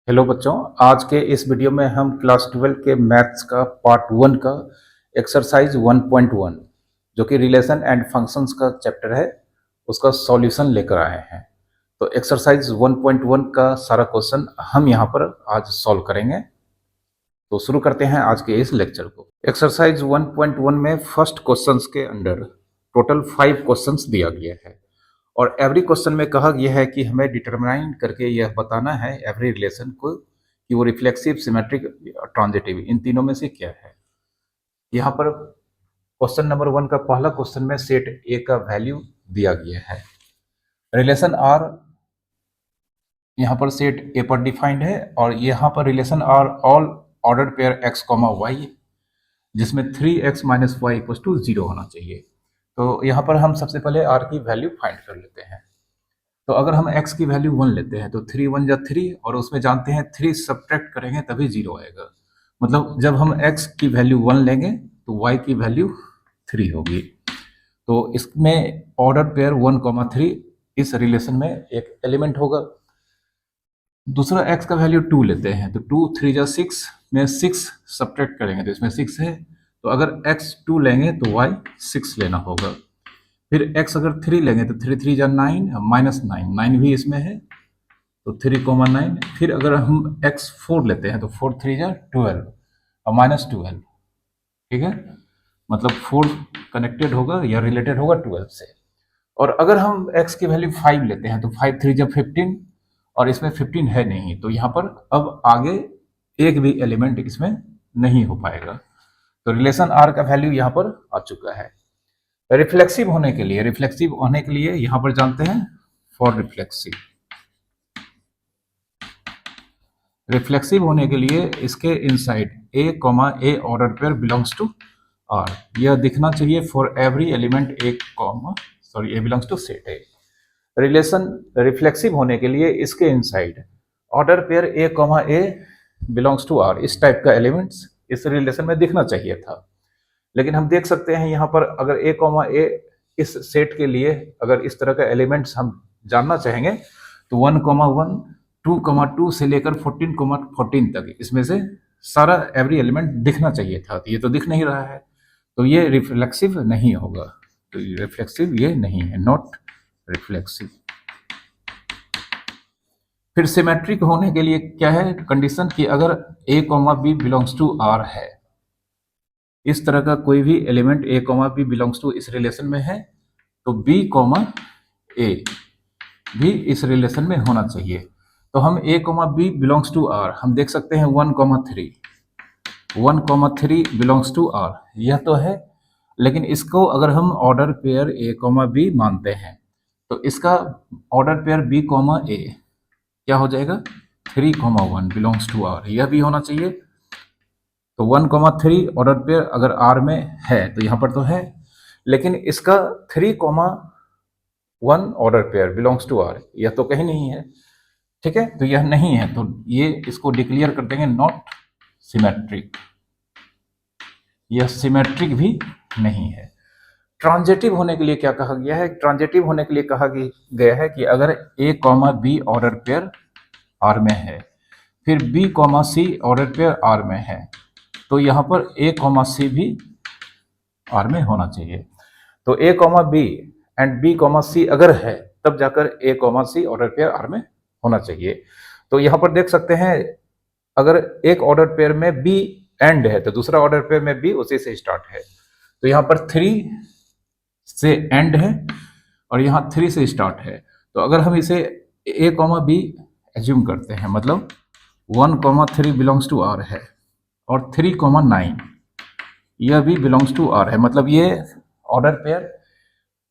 Hello बच्चों, आज के इस वीडियो में हम क्लास 12 के मैथ्स का पार्ट 1 का एक्सरसाइज 1.1 जो कि रिलेशन एंड फंक्शंस का चैप्टर है, उसका सॉल्यूशन लेकर आए हैं। तो एक्सरसाइज 1.1 का सारा क्वेश्चन हम यहाँ पर आज सॉल्व करेंगे। तो शुरू करते हैं आज के इस लेक्चर को। एक्सरसाइज 1.1 में फर्स्ट क्वेश्चंस के अंडर टोटल 5 क्वेश्चंस दिया गया है और एवरी क्वेश्चन में कहा गया है कि हमें डिटरमाइन करके यह बताना है एवरी रिलेशन को कि वो रिफ्लेक्सिव, सिमेट्रिक, ट्रांजिटिव इन तीनों में से क्या है। यहाँ पर क्वेश्चन नंबर 1 का पहला क्वेश्चन में सेट ए का वैल्यू दिया गया है। रिलेशन आर यहाँ पर सेट ए पर डिफाइंड है और यहाँ पर relation R all order pair x comma y जिसमें 3x minus Y equal to 0 होना चाहिए। तो यहाँ पर हम सबसे पहले आर की वैल्यू फाइंड कर लेते हैं। तो अगर हम x की वैल्यू 1 लेते हैं तो 3 1 जा 3 और उसमें जानते हैं 3 सब्ट्रैक्ट करेंगे तभी 0 आएगा। मतलब जब हम x की वैल्यू 1 लेंगे तो y की वैल्यू 3 होगी। तो इसमें ऑर्डर पेयर 1,3 इस रिलेशन में एक एलिमेंट होगा। दूसरा x का वैल्यू 2 लेते हैं तो 2 3 जा 6 में 6 सब्ट्रैक्ट करेंगे तो इसमें 6 है। तो अगर x 2 लेंगे तो y 6 लेना होगा। फिर x अगर 3 लेंगे तो 3 3 जा 9 माइनस 9 भी इसमें है तो 3,9। फिर अगर हम x 4 लेते हैं तो 4 3 जा 12 और माइनस 12, ठीक है। मतलब 4 कनेक्टेड होगा या रिलेटेड होगा 12 से। और अगर हम x की वैल्यू 5 लेते हैं तो 5 3 जा 15 और इसमें 15 है नहीं, तो यहाँ पर अब आगे एक भी एलिमेंट इसमें नहीं हो पाएगा। तो रिलेशन r का वैल्यू यहाँ पर आ चुका है। रिफ्लेक्सिव होने के लिए यहां पर जानते हैं फॉर रिफ्लेक्सिव होने के लिए इसके inside a order pair belongs to r यह दिखना चाहिए for every element a belongs to set a। Relation reflexive होने के लिए इसके inside order pair a belongs to r इस टाइप का एलिमेंट्स इस रिलेशन में दिखना चाहिए था। लेकिन हम देख सकते हैं यहाँ पर अगर a इस सेट के लिए अगर इस तरह का एलिमेंट्स हम जानना चाहेंगे तो 1,1 2,2 से लेकर 14,14 तक इसमें से सारा एवरी एलिमेंट दिखना चाहिए था। तो ये तो दिख नहीं रहा है, तो ये रिफ्लेक्सिव नहीं होगा। तो रिफ्लेक्सिव ये नहीं है, नॉट रिफ्लेक्सिव। फिर सिमेट्रिक होने के लिए क्या है कंडीशन कि अगर a, b belongs to r है, इस तरह का कोई भी element a, b belongs to इस रिलेशन में है तो b, a भी इस रिलेशन में होना चाहिए। तो हम a, b belongs to r हम देख सकते हैं 1,3 बिलोंग्स टू r यह तो है। लेकिन इसको अगर हम ऑर्डर पेयर a, b मानते हैं तो इसका ऑर्डर पेयर b, a क्या हो जाएगा 3,1 बिलोंग्स टू r यह भी होना चाहिए। तो 1,3 ऑर्डर पेयर अगर R में है तो यहाँ पर तो है, लेकिन इसका 3,1 order pair belongs to R यह तो कहीं नहीं है, ठीक है। तो यह नहीं है तो ये इसको डिक्लेयर कर देंगे नॉट सिमेट्रिक, यह सिमेट्रिक भी नहीं है। ट्रांजिटिव होने के लिए क्या कहा गया है, ट्रांजिटिव होने के लिए कहा गया है कि अगर a, b order pair R में है, फिर b, c order pair R में है तो यहाँ पर a, c भी R में होना चाहिए। तो a, b and b, c अगर है तब जाकर a, c order pair R में होना चाहिए। तो यहाँ पर देख सकते हैं अगर एक ऑर्डर पेयर में b एंड है तो दूसरा ऑर्डर पेयर में b उसी से स्टार्ट है। तो यहाँ पर 3 से एंड है और यहाँ 3 से स्टार्ट है। तो अगर हम इसे a, b एज्यूम करते हैं मतलब 1,3 बिलोंग्स टू R है और 3,9 यह भी बिलोंग्स टू R है, मतलब ये ऑर्डर पेयर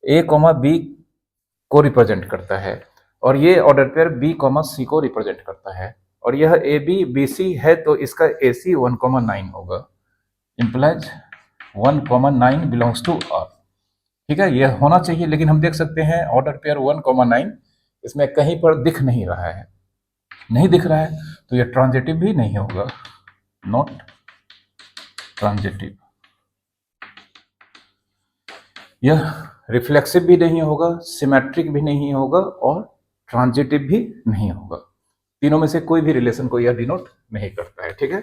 a, b को रिप्रेजेंट करता है और ये ऑर्डर पेयर b, c को रिप्रेजेंट करता है और यह ab bc है तो इसका ac 1,9 होगा, इंप्लाइज 1,9 बिलोंग्स टू R, ठीक है। यह होना चाहिए, लेकिन हम देख सकते हैं ऑर्डर पेयर 1,9 इसमें कहीं पर दिख नहीं रहा है, नहीं दिख रहा है तो यह ट्रांजिटिव भी नहीं होगा, नॉट ट्रांजिटिव। यह रिफ्लेक्सिव भी नहीं होगा, सिमेट्रिक भी नहीं होगा और ट्रांजिटिव भी नहीं होगा। तीनों में से कोई भी रिलेशन को यह डिनोट नहीं करता है। ठीक है,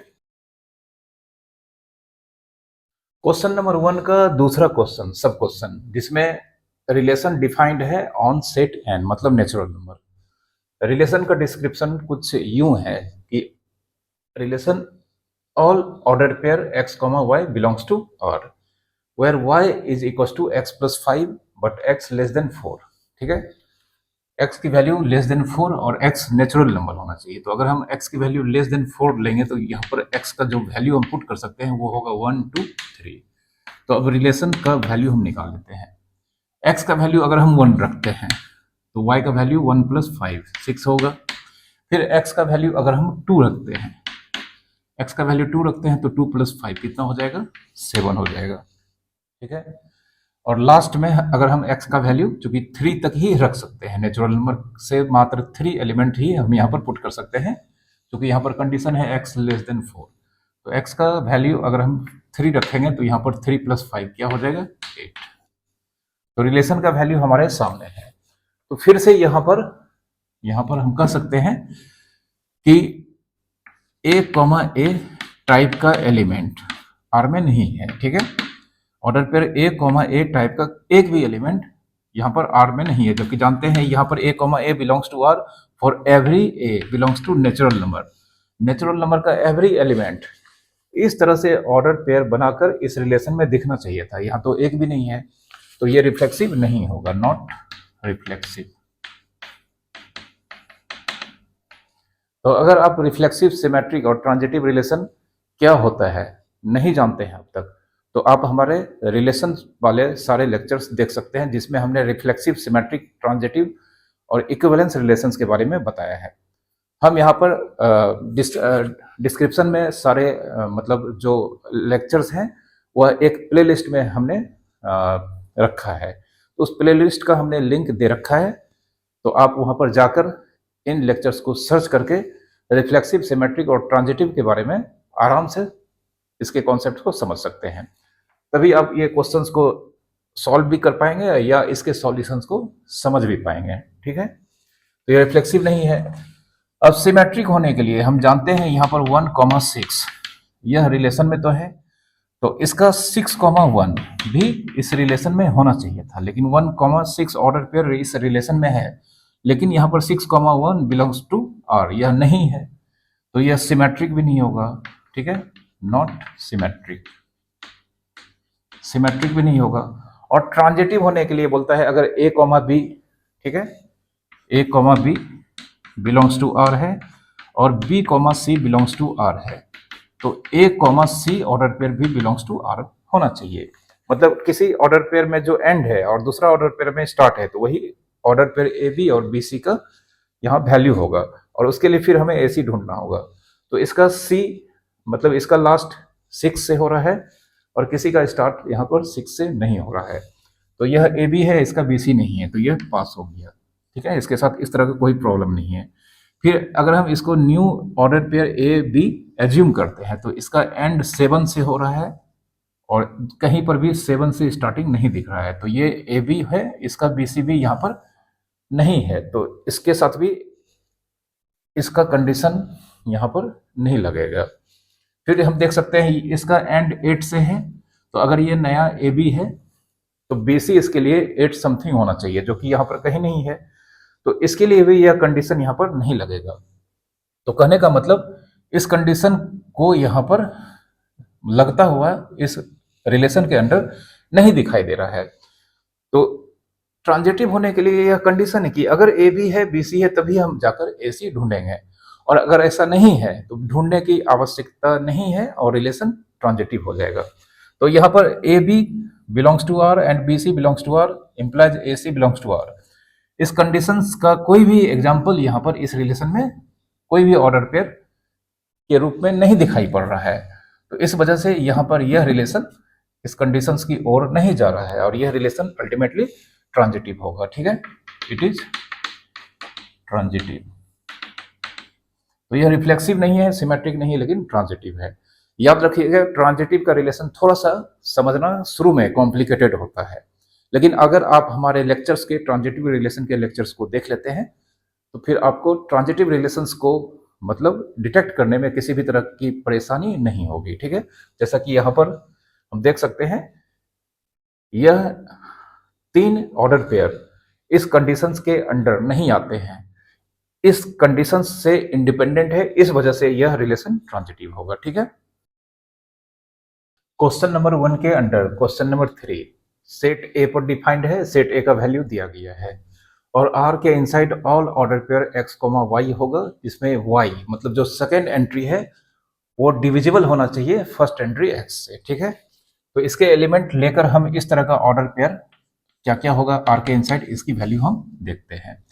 क्वेश्चन नंबर 1 का दूसरा क्वेश्चन, सब क्वेश्चन, जिसमें रिलेशन डिफाइंड है ऑन सेट एन, मतलब नेचुरल नंबर। रिलेशन का डिस्क्रिप्शन कुछ यूं है कि relation all ordered pair x comma y belongs to R where y is equals to x plus 5 but x less than 4। ठीक है, x की वैल्यू लेस देन 4 और x नेचुरल नंबर होना चाहिए। तो अगर हम x की वैल्यू लेस देन 4 लेंगे तो यहाँ पर x का जो वैल्यू हम पुट कर सकते हैं वो होगा 1 2 3। तो अब रिलेशन का वैल्यू हम निकाल लेते हैं। x का वैल्यू अगर हम 1 रखते हैं तो y का वैल्यू 1 प्लस 5 6 होगा। फिर x का वैल्यू अगर हम 2 रखते हैं, x का वैल्यू 2 रखते हैं तो 2 प्लस 5 कितना हो जाएगा, 7 हो जाएगा। ठीक है, और लास्ट में अगर हम x का वैल्यू चूंकि 3 तक ही रख सकते हैं, नेचुरल नंबर से मात्र 3 एलिमेंट ही हम यहाँ पर पुट कर सकते हैं, क्योंकि यहाँ पर कंडीशन है x लेस देन 4। तो x का वैल्यू अगर हम 3 रखेंगे तो यहाँ पर 3 प्लस 5 क्या हो जाएगा, 8। तो रिलेशन का वैल्यू हमारे सामने है। तो फिर से यहाँ पर हम कह सकते हैं कि ए कॉमा ए टाइप का एलिमेंट आर में नहीं है। ठीक है, ऑर्डर पेयर ए कॉमा ए टाइप का एक भी एलिमेंट यहाँ पर आर में नहीं है, जबकि जानते हैं यहाँ पर A comma A belongs to are for every A belongs to natural number. Natural number का एवरी एलिमेंट इस तरह से ऑर्डर पेयर बनाकर इस रिलेशन में दिखना चाहिए था। यहाँ तो एक भी नहीं है, तो ये रिफ्लेक्सिव नहीं होगा, नॉट रिफ्लेक्सिव। तो अगर आप रिफ्लेक्सिव, सिमेट्रिक और ट्रांजिटिव रिलेशन क्या होता है नहीं जानते हैं अब तक, तो आप हमारे रिलेशन वाले सारे लेक्चर्स देख सकते हैं, जिसमें हमने रिफ्लेक्सिव, सिमेट्रिक, ट्रांजिटिव और इक्विवेलेंस रिलेशंस के बारे में बताया है। हम यहाँ पर डिस्क्रिप्शन में सारे मतलब जो लेक्चर्स हैं वह एक प्लेलिस्ट में हमने रखा है। तो उस प्लेलिस्ट का हमने लिंक दे रखा है, तो आप वहाँ पर जाकर इन लेक्चर्स को सर्च करके रिफ्लेक्सिव, सिमेट्रिक और ट्रांजिटिव के बारे में आराम से इसके कॉन्सेप्ट को समझ सकते हैं। तभी आप ये क्वेश्चंस को सॉल्व भी कर पाएंगे या इसके सॉल्यूशंस को समझ भी पाएंगे। ठीक है, तो ये रिफ्लेक्सिव नहीं है। अब सिमेट्रिक होने के लिए हम जानते हैं यहाँ पर 1,6 यह रिलेशन में तो है, तो इसका 6,1 भी इस रिलेशन में होना चाहिए था, लेकिन 1,6 ऑर्डर पेयर इस रिलेशन में है, लेकिन यहाँ पर 6,1 बिलोंग्स टू आर, यह नहीं है, तो यह सिमेट्रिक भी नहीं होगा। ठीक है, नॉट सिमेट्रिक, सिमेट्रिक भी नहीं होगा। और ट्रांजिटिव होने के लिए बोलता है अगर a कॉमा बी, ठीक है, a comma B belongs to are है और b comma C belongs to are है, तो a comma C order pair भी बिलोंग्स टू आर होना चाहिए। मतलब किसी ऑर्डर पेयर में जो एंड है और दूसरा ऑर्डर पेयर में स्टार्ट है, तो वही ऑर्डर पेयर ए बी और बी सी का यहाँ वैल्यू होगा, और उसके लिए फिर हमें ए सी ढूंढना होगा। तो इसका सी मतलब इसका लास्ट 6 से हो रहा है और किसी का स्टार्ट यहाँ पर 6 से नहीं हो रहा है, तो यह ए बी है, इसका बी सी नहीं है, तो यह पास हो गया। ठीक है, इसके साथ इस तरह का कोई प्रॉब्लम नहीं है। फिर अगर हम इसको न्यू ऑर्डर पेयर ए बी एज्यूम करते हैं, तो इसका एंड 7 से हो रहा है और कहीं पर भी 7 से स्टार्टिंग नहीं दिख रहा है, तो ये ए बी है, इसका बी सी भी यहाँ पर नहीं है, तो इसके साथ भी इसका कंडीशन यहाँ पर नहीं लगेगा। फिर हम देख सकते हैं इसका एंड 8 से है, तो अगर ये नया ए बी है तो बी सी इसके लिए 8 समथिंग होना चाहिए, जो कि यहाँ पर कहीं नहीं है, तो इसके लिए भी यह कंडीशन यहाँ पर नहीं लगेगा। तो कहने का मतलब इस कंडीशन को यहाँ पर लगता हुआ इस रिलेशन के अंदर नहीं दिखाई दे रहा है। तो ट्रांजिटिव होने के लिए यह कंडीशन है कि अगर ए बी है, बी सी है, तभी हम जाकर ए सी ढूंढेंगे, और अगर ऐसा नहीं है तो ढूंढने की आवश्यकता नहीं है और रिलेशन ट्रांजिटिव हो जाएगा। तो यहाँ पर a B belongs to R and B C belongs to R implies a c belongs to R. इस कंडीशंस का कोई भी एग्जाम्पल यहाँ पर इस रिलेशन में कोई भी ऑर्डर पेयर के रूप में नहीं दिखाई पड़ रहा है, तो इस वजह से यहाँ पर यह रिलेशन इस कंडीशंस की ओर नहीं जा रहा है और यह रिलेशन अल्टीमेटली ट्रांजिटिव होगा। ठीक है, इट इज ट्रांजिटिव। तो यह रिफ्लेक्सिव नहीं है, सिमेट्रिक नहीं है, लेकिन ट्रांजिटिव है। याद रखिएगा, ट्रांजिटिव का रिलेशन थोड़ा सा समझना शुरू में कॉम्प्लिकेटेड होता है, लेकिन अगर आप हमारे लेक्चर्स के ट्रांजिटिव रिलेशन के लेक्चर्स को देख लेते हैं तो फिर आपको ट्रांजिटिव रिलेशंस को मतलब डिटेक्ट करने में किसी भी तरह की परेशानी नहीं होगी। ठीक है, जैसा कि यहाँ पर हम देख सकते हैं, यह 3 ऑर्डर पेयर इस कंडीशंस के अंडर नहीं आते हैं, इस कंडीशंस से इंडिपेंडेंट है, इस वजह से यह रिलेशन ट्रांजिटिव होगा। ठीक है, क्वेश्चन नंबर 1 के under question number 3 set A पर डिफाइंड है, सेट ए का वैल्यू दिया गया है और आर के inside all order pair x comma y होगा, जिसमें वाई मतलब जो सेकेंड एंट्री है वो डिविजिबल होना चाहिए फर्स्ट एंट्री एक्स से। ठीक है, तो इसके एलिमेंट लेकर हम इस तरह का ऑर्डर पेयर क्या क्या होगा आर के इनसाइड, इसकी वैल्यू हम देखते हैं।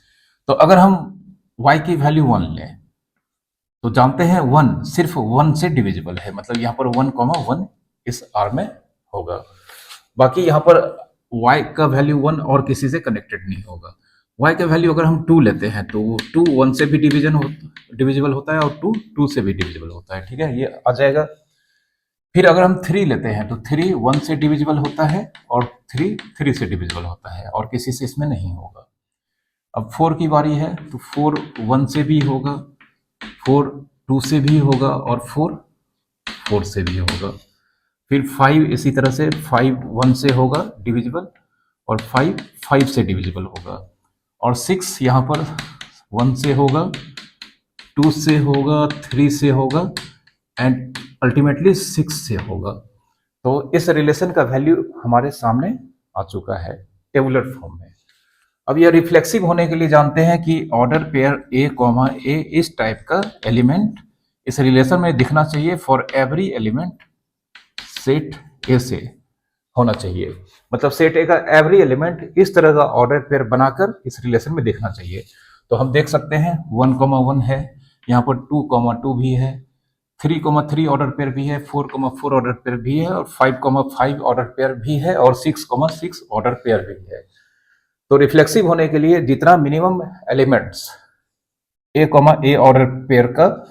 तो अगर हम y की वैल्यू 1 लें तो जानते हैं 1 सिर्फ 1 से डिविजिबल है, मतलब यहाँ पर 1,1 इस r में होगा। बाकी यहाँ पर y का वैल्यू 1 और किसी से कनेक्टेड नहीं होगा। y का वैल्यू अगर हम 2 लेते हैं तो 2 1 से भी डिविजिबल होता है और 2 2 से भी डिविजिबल होता है। ठीक है, ये आ जाएगा। फिर अगर हम 3 लेते हैं तो 3 1 से डिविजिबल होता है और 3 3 से डिविजिबल होता है और किसी से इसमें नहीं होगा। अब 4 की बारी है तो 4 1 से भी होगा, 4 2 से भी होगा और 4 4 से भी होगा। फिर 5 इसी तरह से 5 1 से होगा डिविजिबल और 5 5 से डिविजिबल होगा और 6 यहाँ पर 1 से होगा, 2 से होगा, 3 से होगा एंड अल्टीमेटली 6 से होगा। तो इस रिलेशन का वैल्यू हमारे सामने आ चुका है टेबुलर फॉर्म में। अब यह रिफ्लेक्सिव होने के लिए जानते हैं कि ऑर्डर पेयर ए कॉमा ए इस टाइप का एलिमेंट इस रिलेशन में दिखना चाहिए फॉर एवरी एलिमेंट सेट ए से होना चाहिए, मतलब सेट ए का एवरी एलिमेंट इस तरह का ऑर्डर पेयर बनाकर इस रिलेशन में देखना चाहिए। तो हम देख सकते हैं 1,1 है, यहाँ पर 2,2 भी है, 3,3 ऑर्डर पेयर भी है, 4,4 ऑर्डर पेयर भी है और 5,5 ऑर्डर पेयर भी है और 6,6 ऑर्डर पेयर भी है। तो रिफ्लेक्सिव होने के लिए जितना मिनिमम एलिमेंट्स ए ऑर्डर पेयर का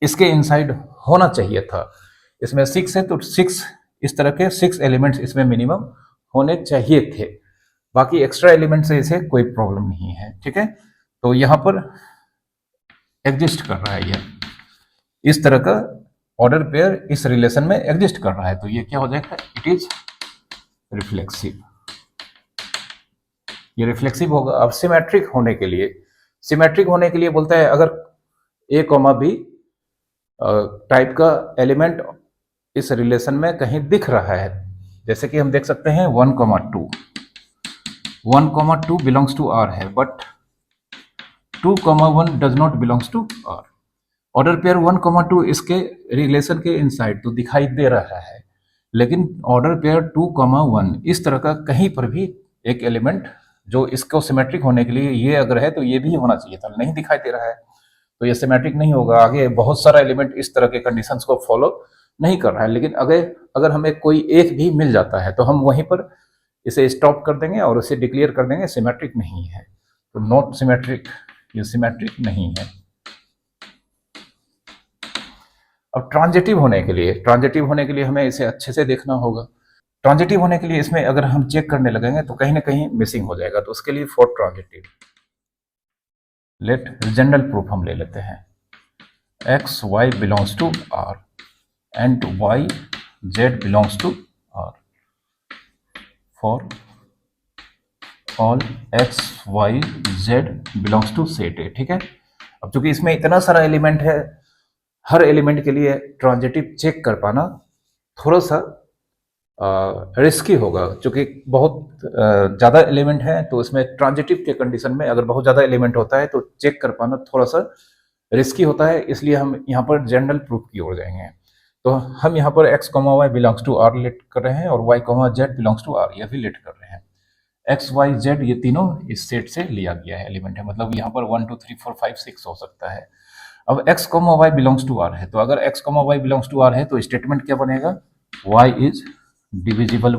इसके इनसाइड होना चाहिए था, इसमें 6 है तो 6 इस तरह के 6 एलिमेंट्स इसमें मिनिमम होने चाहिए थे। बाकी एक्स्ट्रा एलिमेंट से इसे कोई प्रॉब्लम नहीं है। ठीक है, तो यहाँ पर एग्जिस्ट कर रहा है, यह इस तरह का ऑर्डर पेयर इस रिलेशन में एग्जिस्ट कर रहा है, तो ये क्या हो जाएगा, इट इज रिफ्लेक्सिव। ये रिफ्लेक्सिव होगा। अब सिमेट्रिक होने के लिए बोलता है अगर ए कॉमा बी टाइप का एलिमेंट इस रिलेशन में कहीं दिख रहा है, जैसे कि हम देख सकते हैं 1,2 बिलोंग्स टू आर है but 2,1 does not belongs to R. Order pair 1,2 इसके रिलेशन के इनसाइड तो दिखाई दे रहा है, लेकिन ऑर्डर पेयर 2,1 इस तरह का कहीं पर भी एक एलिमेंट जो इसको सिमेट्रिक होने के लिए ये अगर है तो ये भी होना चाहिए था, नहीं दिखाई दे रहा है तो ये सिमेट्रिक नहीं होगा। आगे बहुत सारा एलिमेंट इस तरह के कंडीशंस को फॉलो नहीं कर रहा है, लेकिन अगर हमें कोई एक भी मिल जाता है तो हम वहीं पर इसे स्टॉप कर देंगे और इसे डिक्लेयर कर देंगे सिमेट्रिक नहीं है, तो नॉट सिमेट्रिक, ये सिमेट्रिक नहीं है। अब ट्रांजिटिव होने के लिए हमें इसे अच्छे से देखना होगा। ट्रांजिटिव होने के लिए इसमें अगर हम चेक करने लगेंगे तो कहीं ना कहीं मिसिंग हो जाएगा, तो उसके लिए for transitive let general proof हम ले लेते हैं, x Y belongs to R and y Z belongs to are for all x y Z belongs to set ए। ठीक है, अब चूंकि इसमें इतना सारा एलिमेंट है, हर एलिमेंट के लिए ट्रांजिटिव चेक कर पाना थोड़ा सा रिस्की होगा, क्योंकि बहुत ज़्यादा एलिमेंट है तो इसमें ट्रांजिटिव के कंडीशन में अगर बहुत ज़्यादा एलिमेंट होता है तो चेक कर पाना थोड़ा सा रिस्की होता है, इसलिए हम यहाँ पर जनरल प्रूफ की ओर जाएंगे। तो हम यहाँ पर x comma Y belongs to R let कर रहे हैं और y comma Z belongs to are यह भी लेट कर रहे हैं। एक्स वाई जेड ये तीनों इस सेट से लिया गया है एलिमेंट है, मतलब यहाँ पर 1 2 3 4 5 6 हो सकता है। अब x comma Y belongs to are है, तो अगर x comma Y belongs to are है तो स्टेटमेंट क्या बनेगा, y is divisible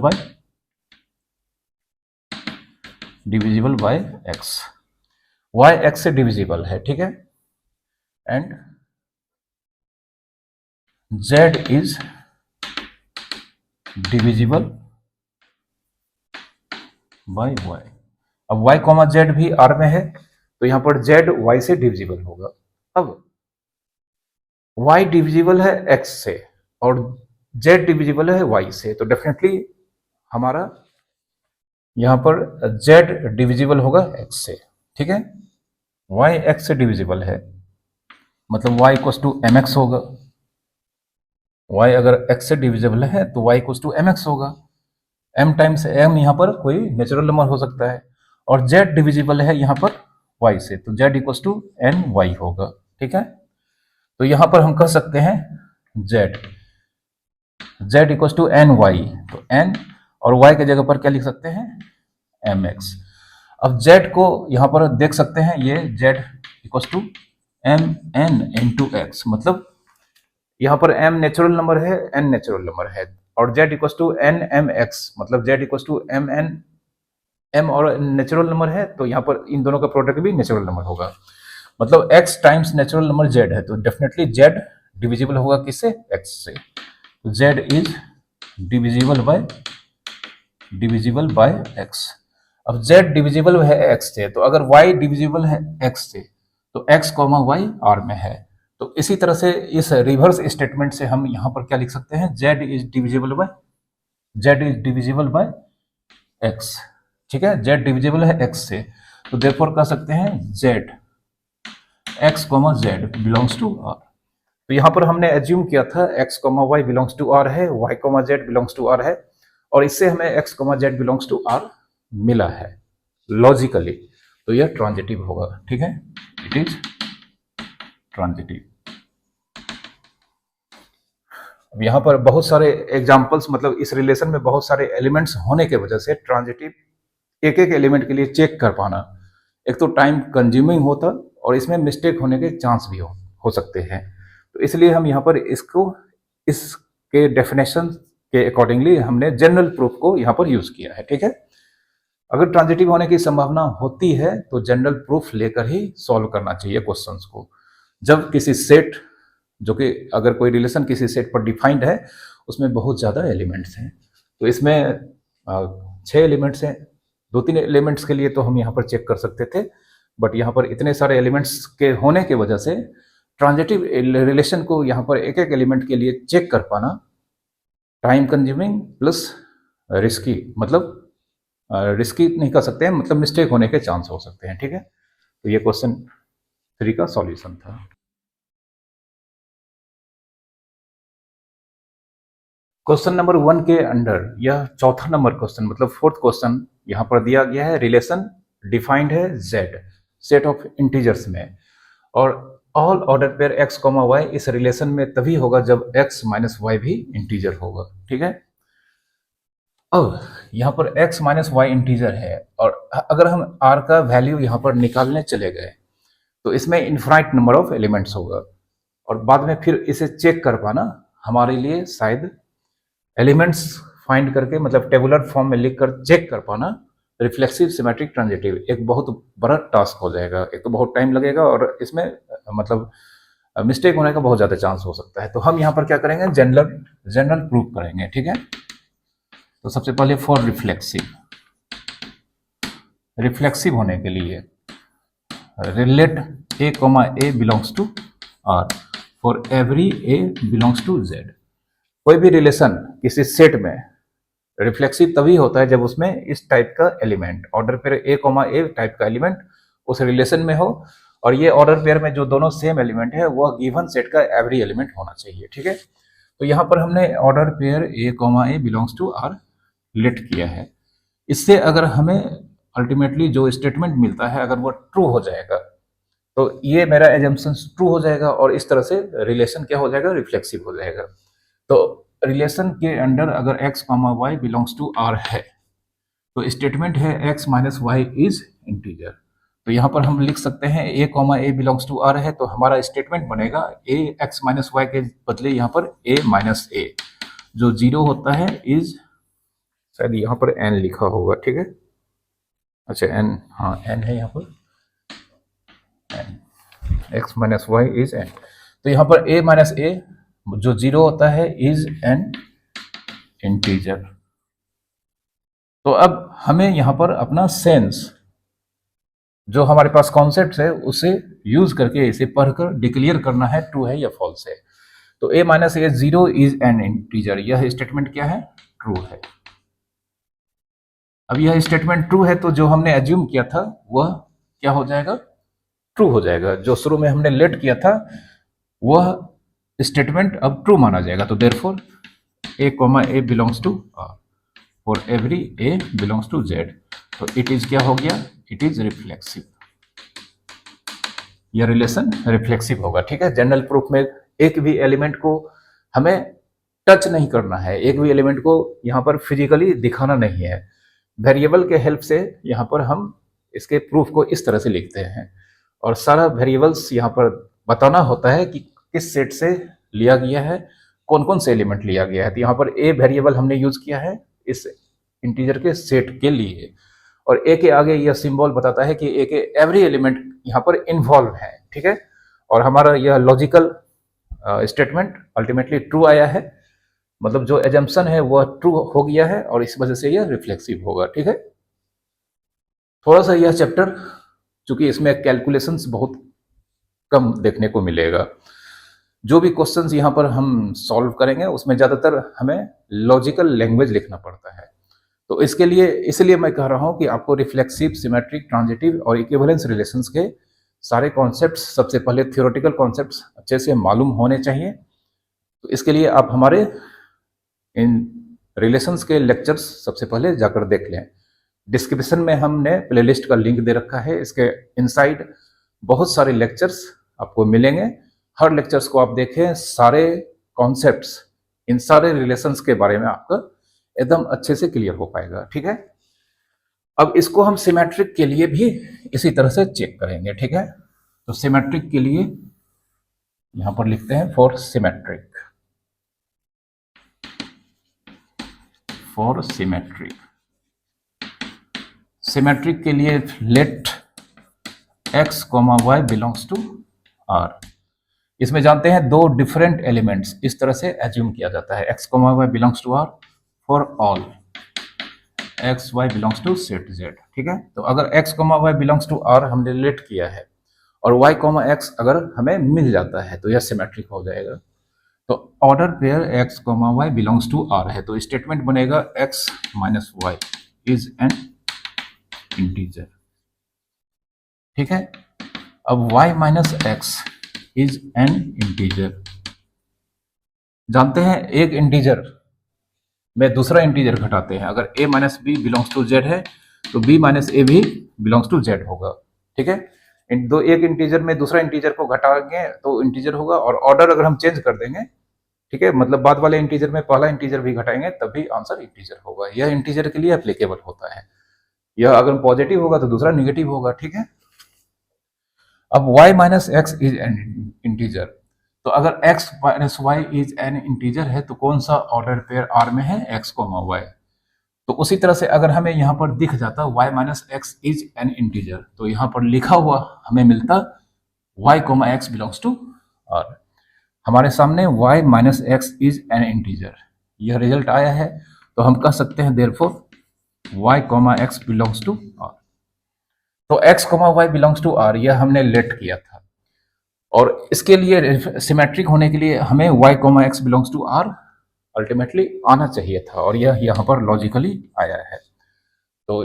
by x, y x से डिविजिबल है। ठीक है, and z is divisible by y. अब वाई कॉमा जेड भी आर में है तो यहाँ पर z y से डिविजिबल होगा। अब y डिविजिबल है x से और z डिविजिबल है y से, तो डेफिनेटली हमारा यहाँ पर z डिविजिबल होगा x से, ठीक है। y x से डिविजिबल है, मतलब y इक्वल्स टू mx होगा। y अगर x से डिविजिबल है तो y इक्वल्स टू mx होगा। m टाइम्स m यहाँ पर कोई नेचुरल नंबर हो सकता है, और z डिविजिबल है यहाँ पर y से, तो z equals to n y होगा, ठीक है। तो यहाँ पर हम कह सकते हैं z equals to n y, तो n और y के जगह पर क्या लिख सकते हैं, mx। अब z को यहाँ पर देख सकते हैं, ये z equals to m n into x, मतलब यहाँ पर m नेचुरल नंबर है, n नेचुरल नंबर है, और z equals to n m x, मतलब z equals to m n, m और नेचुरल नंबर है, तो यहाँ पर इन दोनों का प्रोडक्ट भी नेचुरल नंबर होगा, मतलब x times natural number z है, तो डेफिनेटली z डिविजिबल होगा किससे, x से। तो z is divisible bye x। अब z डिविजिबल है x से, तो अगर y डिविजिबल है x से, तो x कॉमा y r में है। तो इसी तरह से इस रिवर्स स्टेटमेंट से हम यहाँ पर क्या लिख सकते हैं, z is divisible bye x, ठीक है। z डिविजिबल है x से, तो देयरफॉर कह सकते हैं z x comma z belongs to r। तो यहाँ पर हमने एज्यूम किया था x comma y belongs to r है, y comma z belongs to r है, और इससे हमें x comma z belongs to r मिला है लॉजिकली, तो यह ट्रांजिटिव होगा, ठीक है, इट इज ट्रांजिटिव। अब यहाँ पर बहुत सारे एग्जाम्पल्स, मतलब इस रिलेशन में बहुत सारे एलिमेंट्स होने के वजह से ट्रांजिटिव एक एक एलिमेंट के लिए चेक कर पाना एक तो टाइम कंज्यूमिंग होता, और इसमें मिस्टेक होने के चांस भी हो सकते हैं। तो इसलिए हम यहाँ पर इसके डेफिनेशन के अकॉर्डिंगली हमने जनरल प्रूफ को यहाँ पर यूज किया है, ठीक है। अगर ट्रांजिटिव होने की संभावना होती है तो जनरल प्रूफ लेकर ही सॉल्व करना चाहिए क्वेश्चंस को। जब किसी सेट, जो कि अगर कोई रिलेशन किसी सेट पर डिफाइंड है, उसमें बहुत ज़्यादा एलिमेंट्स हैं, तो इसमें 6 एलिमेंट्स हैं, 2-3 एलिमेंट्स के लिए तो हम यहाँ पर चेक कर सकते थे, बट यहाँ पर इतने सारे एलिमेंट्स के होने के वजह से ट्रांजिटिव रिलेशन को यहाँ पर एक एक एलिमेंट के लिए चेक कर पाना टाइम कंज्यूमिंग प्लस रिस्की, मतलब रिस्की नहीं कर सकते हैं, मतलब मिस्टेक होने के चांस हो सकते हैं, ठीक है। तो ये क्वेश्चन 3 का सॉल्यूशन था। क्वेश्चन नंबर 1 के अंडर यह चौथा नंबर क्वेश्चन, मतलब 4th क्वेश्चन यहाँ पर दिया गया है। रिलेशन डिफाइंड है z सेट ऑफ इंटीजर्स में, और all order pair x, y इस रिलेशन में तभी होगा जब x माइनस वाई भी इंटीजर होगा, ठीक है। अब यहाँ पर x माइनस वाई इंटीजर है, और अगर हम r का वैल्यू यहाँ पर निकालने चले गए तो इसमें इनफाइनाइट नंबर ऑफ एलिमेंट्स होगा, और बाद में फिर इसे चेक कर पाना हमारे लिए शायद एलिमेंट्स फाइंड करके, मतलब टेबुलर फॉर्म में लिखकर चेक कर पाना रिफ्लेक्सिव सिमेट्रिक ट्रांजिटिव एक बहुत बड़ा टास्क हो जाएगा। एक तो बहुत टाइम लगेगा, और इसमें मतलब मिस्टेक होने का बहुत ज़्यादा चांस हो सकता है। तो हम यहाँ पर क्या करेंगे, जनरल प्रूफ करेंगे, ठीक है। तो सबसे पहले फॉर रिफ्लेक्सिव होने के लिए relate a, a belongs to r for every a belongs to z। कोई भी रिलेशन किसी सेट में रिफ्लेक्सिव तभी होता है जब उसमें इस टाइप का element, order pair a, type का एलिमेंट उस रिलेशन में हो, और ये ऑर्डर पेयर में जो दोनों सेम एलिमेंट है वो गिवन सेट का एवरी एलिमेंट होना चाहिए, ठीक है। तो यहाँ पर हमने order pair a, belongs to r let किया है। इससे अगर हमें अल्टीमेटली जो स्टेटमेंट मिलता है अगर वो ट्रू हो जाएगा, तो ये मेरा एजम्पशन ट्रू हो जाएगा, और इस तरह से रिलेशन क्या हो जाएगा, रिफ्लेक्सिव हो जाएगा। तो रिलेशन के अंडर अगर x, y belongs to r है, तो स्टेटमेंट है x minus Y is integer. तो यहाँ पर हम लिख सकते हैं a, a belongs to r है, तो हमारा स्टेटमेंट बनेगा a x माइनस वाई के बदले यहाँ पर a माइनस a, जो 0 होता है इज, शायद यहाँ पर n लिखा होगा, ठीक है। अच्छा n, हाँ n है यहाँ पर, n x minus Y is n। तो यहाँ पर a माइनस a जो 0 होता है इज एन इंटीजर। तो अब हमें यहाँ पर अपना सेंस जो हमारे पास कॉन्सेप्ट है उसे यूज करके इसे पढ़कर डिक्लेयर करना है ट्रू है या फॉल्स है। तो a minus A zero is an integer, यह स्टेटमेंट क्या है? ट्रू है। अब यह स्टेटमेंट ट्रू है तो जो हमने एज्यूम किया था वह क्या हो जाएगा? ट्रू हो जाएगा। जो शुरू में हमने लेट किया था वह स्टेटमेंट अब ट्रू माना जाएगा। तो therefore a comma A belongs to are for every a belongs to z। तो इट इज क्या हो गया? It is reflexive. यह रिलेशन रिफ्लेक्सिव होगा। ठीक है। जनरल प्रूफ में एक भी एलिमेंट को हमें टच नहीं करना है, एक भी एलिमेंट को यहाँ पर फिजिकली दिखाना नहीं है। वेरिएबल के हेल्प से यहाँ पर हम इसके प्रूफ को इस तरह से लिखते हैं और सारा वेरिएबल्स यहाँ पर बताना होता है कि किस सेट से लिया गया है, कौन कौन से एलिमेंट लिया गया है। तो यहाँ पर ए वेरिएबल हमने यूज किया है इस इंटीजर के सेट के लिए, और ए के आगे यह सिंबल बताता है कि ए के एवरी एलिमेंट यहाँ पर इन्वॉल्व है। ठीक है। और हमारा यह लॉजिकल स्टेटमेंट अल्टीमेटली ट्रू आया है, मतलब जो एजम्पशन है वह ट्रू हो गया है और इस वजह से यह रिफ्लेक्सिव होगा। ठीक है। थोड़ा सा यह चैप्टर चूंकि इसमें कैलकुलेशंस बहुत कम देखने को मिलेगा, जो भी क्वेश्चंस यहाँ पर हम सॉल्व करेंगे उसमें ज़्यादातर हमें लॉजिकल लैंग्वेज लिखना पड़ता है। तो इसके लिए इसलिए मैं कह रहा हूँ कि आपको रिफ्लेक्सिव, सिमेट्रिक, ट्रांजिटिव और इक्विवेलेंस रिलेशंस के सारे कॉन्सेप्ट्स, सबसे पहले थियोरेटिकल कॉन्सेप्ट्स अच्छे से मालूम होने चाहिए। तो इसके लिए आप हमारे इन रिलेशंस के लेक्चर्स सबसे पहले जाकर देख लें। डिस्क्रिप्शन में हमने प्लेलिस्ट का लिंक दे रखा है, इसके इनसाइड बहुत सारे लेक्चर्स आपको मिलेंगे। हर लेक्चर्स को आप देखें, सारे कॉन्सेप्ट्स, इन सारे रिलेशंस के बारे में आपका एकदम अच्छे से क्लियर हो पाएगा। ठीक है। अब इसको हम सिमेट्रिक के लिए भी इसी तरह से चेक करेंगे। ठीक है। तो सिमेट्रिक के लिए यहां पर लिखते हैं for symmetric, for symmetric. Symmetric के लिए let x, y belongs to r। इसमें जानते हैं दो डिफरेंट एलिमेंट्स इस तरह से एज्यूम किया जाता है, x, y belongs to r for all x, y belongs to set z। ठीक है। तो अगर x, y belongs to r हमने लेट किया है और y, x अगर हमें मिल जाता है तो यह सिमेट्रिक हो जाएगा। तो order pair x, y belongs to r है तो स्टेटमेंट बनेगा x minus y is an integer. ठीक है। अब y minus x is an integer. जानते हैं एक इंटीजर में दूसरा इंटीजर घटाते हैं। अगर a minus b belongs to z है तो b माइनस ए भी बिलोंग्स टू z होगा। ठीक है। एक इंटीजर में दूसरा इंटीजर को घटाएंगे तो इंटीजर होगा, और ऑर्डर अगर हम चेंज कर देंगे, ठीक है, मतलब बाद वाले इंटीजर में पहला इंटीजर भी घटाएंगे तब भी आंसर इंटीजर होगा। यह इंटीजर के लिए एप्लीकेबल होता है। यह अगर पॉजिटिव होगा तो दूसरा निगेटिव होगा। ठीक है। अब y minus x is an integer, तो अगर x minus Y is an integer है तो कौन सा ऑर्डर पेयर R में है? x, y। तो उसी तरह से अगर हमें यहाँ पर दिख जाता y minus x is an integer तो यहाँ पर लिखा हुआ हमें मिलता y, x belongs to R। हमारे सामने y minus x is an integer, यह रिजल्ट आया है तो हम कह सकते हैं therefore y, x belongs to R। तो x, y belongs to R यह हमने लेट किया था, और इसके लिए सिमेट्रिक होने के लिए हमें y, x belongs to R ultimately आना चाहिए था, और यह यहाँ पर लॉजिकली आया है। तो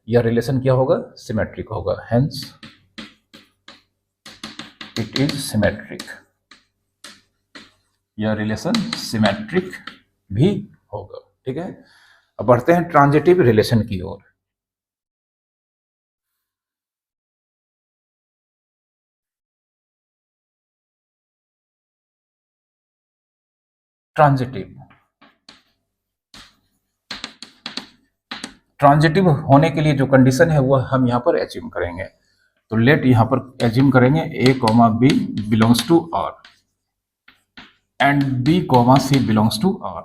यह रिलेशन क्या होगा? सिमेट्रिक होगा। Hence it is symmetric. यह रिलेशन सिमेट्रिक भी होगा। ठीक है। अब बढ़ते हैं ट्रांजिटिव रिलेशन की ओर। ट्रांजिटिव होने के लिए जो कंडीशन है वह हम यहाँ पर एज्यूम करेंगे। तो लेट यहाँ पर एज्यूम करेंगे a, b belongs to R and b, c belongs to R।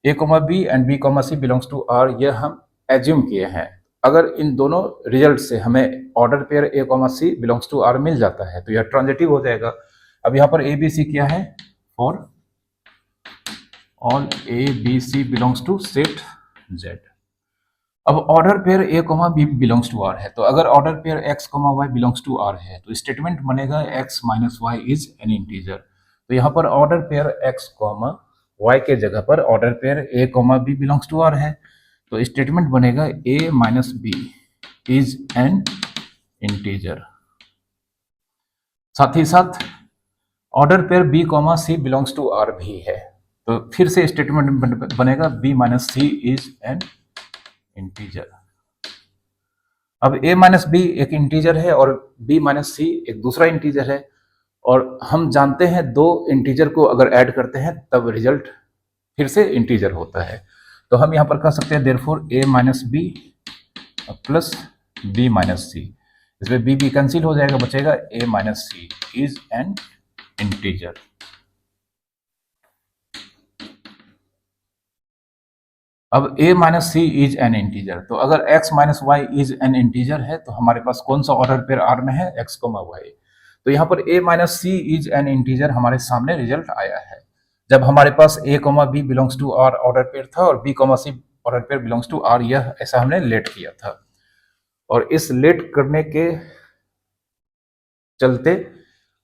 a, b and b, c belongs to R यह हम एज्यूम किए हैं। अगर इन दोनों रिजल्ट से हमें order pair a, c belongs to R मिल जाता है तो यह ट्रांजिटिव हो जाएगा। अब यहाँ पर a, b, c क्या है? For all a, b, c belongs to set z। अब order pair A comma B belongs to are है, तो अगर order pair x comma Y belongs to are है तो स्टेटमेंट बनेगा x minus Y is an integer. तो यहाँ पर order pair x comma y के जगह पर order pair A comma B belongs to are है, तो स्टेटमेंट बनेगा a minus b is an integer. साथ ही साथ order pair B comma C belongs to R भी है, तो फिर से स्टेटमेंट बनेगा b minus C is an integer. अब a माइनस बी एक इंटीजर है और b माइनस सी एक दूसरा इंटीजर है, और हम जानते हैं दो इंटीजर को अगर ऐड करते हैं तब रिजल्ट फिर से इंटीजर होता है। तो हम यहाँ पर कह सकते हैं therefore a minus B plus b minus C, इसमें b कैंसिल हो जाएगा, बचेगा a minus C is an integer. अब a minus C is an integer, तो अगर x minus Y is an integer है तो हमारे पास कौन सा ऑर्डर पेयर R में है, x कोमा वाई। तो यहाँ पर a minus C is an integer हमारे सामने रिजल्ट आया है जब हमारे पास a comma b belongs to R order pair था और b comma c order pair belongs to R, यह ऐसा हमने लेट किया था। और इस लेट करने के चलते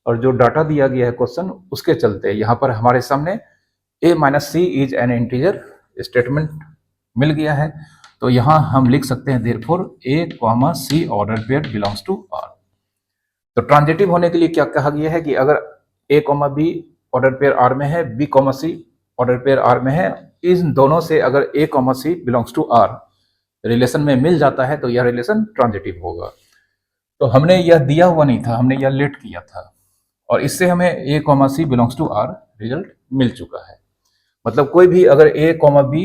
और जो डाटा दिया गया है क्वेश्चन उसके चलते यहाँ पर हमारे सामने a minus C is an integer statement मिल गया है। तो यहां हम लिख सकते हैं therefore a comma C order pair belongs to R। तो ट्रांजिटिव होने के लिए क्या कहा गया है कि अगर a comma B order pair R में है, b कॉमा सी ऑर्डर पेयर R में है, इन दोनों से अगर a comma C belongs to R relation में मिल जाता है तो यह रिलेशन ट्रांजिटिव होगा। तो हमने यह दिया हुआ नहीं था, हमने यह लेट किया था और इससे हमें a comma C belongs to R result मिल चुका है। मतलब कोई भी अगर a comma B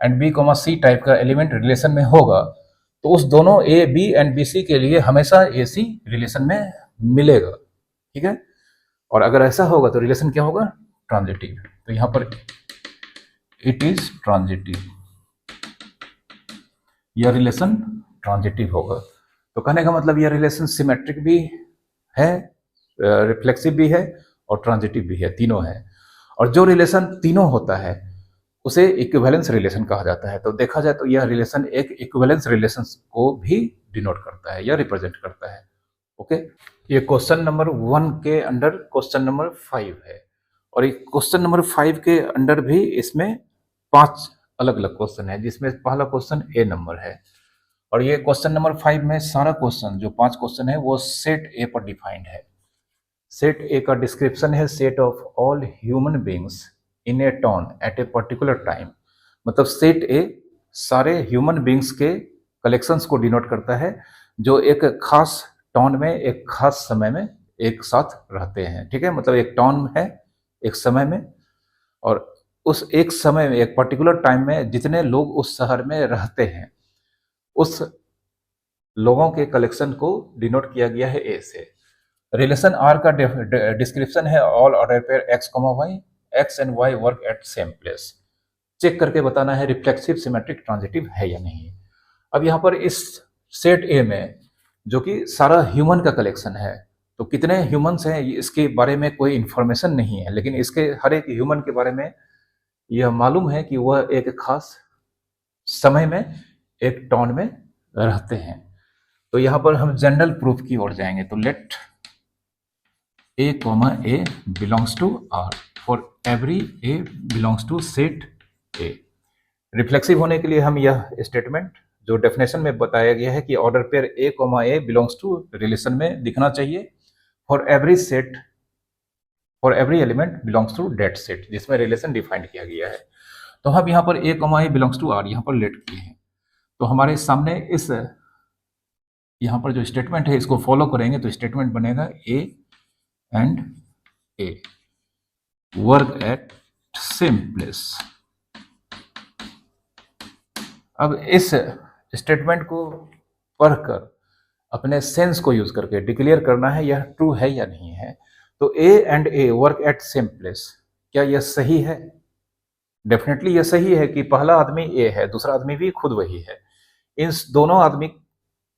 and B comma C type का एलिमेंट रिलेशन में होगा तो उस दोनों A B and B C के लिए हमेशा ए सी रिलेशन में मिलेगा, ठीक है। और अगर ऐसा होगा तो रिलेशन क्या होगा, ट्रांजिटिव। तो यहां पर इट इज ट्रांजिटिव, यह रिलेशन ट्रांजिटिव होगा। तो कहने का मतलब यह रिलेशन सिमेट्रिक भी है, रिफ्लेक्सिव भी है और ट्रांजिटिव भी है, तीनों है। और जो रिलेशन तीनों होता है उसे इक्विवेलेंस रिलेशन कहा जाता है। तो देखा जाए तो यह रिलेशन एक इक्विवेलेंस रिलेशन को भी डिनोट करता है या रिप्रेजेंट करता है। ओके, ये क्वेश्चन नंबर 1 के अंडर क्वेश्चन नंबर 5 है और ये क्वेश्चन नंबर 5 के अंडर भी इसमें 5 अलग अलग क्वेश्चन है, जिसमें पहला क्वेश्चन ए नंबर है। और ये क्वेश्चन नंबर 5 में सारा क्वेश्चन जो 5 क्वेश्चन है वो सेट ए पर डिफाइंड है। सेट ए का डिस्क्रिप्शन है set of all human beings in a town at a particular time. मतलब सेट ए सारे ह्यूमन बींग्स के कलेक्शंस को डिनोट करता है जो एक खास टॉन में एक खास समय में एक साथ रहते हैं, ठीक है। मतलब एक टॉन है एक समय में, और उस एक समय में एक पर्टिकुलर टाइम में जितने लोग उस शहर में रहते हैं उस लोगों के कलेक्शन को डिनोट किया गया है ए से। रिलेशन आर का डिस्क्रिप्शन है all order pair x comma y, x and Y work at same place. Check करके बताना है रिफ्लेक्सिव सिमेट्रिक ट्रांजिटिव है या नहीं। अब यहाँ पर इस सेट ए में जो कि सारा ह्यूमन का कलेक्शन है, तो कितने ह्यूमंस हैं इसके बारे में कोई इंफॉर्मेशन नहीं है, लेकिन इसके हर एक ह्यूमन के बारे में यह मालूम है कि वह एक खास समय में एक टॉन में रहते हैं। तो यहाँ पर हम जनरल प्रूफ की ओर जाएंगे। तो late a comma a belongs to R for every a belongs to set A। Reflexive होने के लिए हम यह स्टेटमेंट जो डेफिनेशन में बताया गया है कि order pair a comma a belongs to relation में दिखना चाहिए for every set, for every element belongs to that set, जिसमें रिलेशन डिफाइंड किया गया है। तो हम यहाँ पर a comma a belongs to R यहाँ पर लेट किए हैं। तो हमारे सामने इस यहाँ पर जो स्टेटमेंट है इसको फॉलो करेंगे तो स्टेटमेंट बनेगा a and A work at same place। अब इस स्टेटमेंट को पढ़कर अपने सेंस को यूज करके डिक्लेयर करना है यह ट्रू है या नहीं है। तो A and A work at same place, क्या यह सही है? डेफिनेटली यह सही है कि पहला आदमी A है, दूसरा आदमी भी खुद वही है। इन दोनों आदमी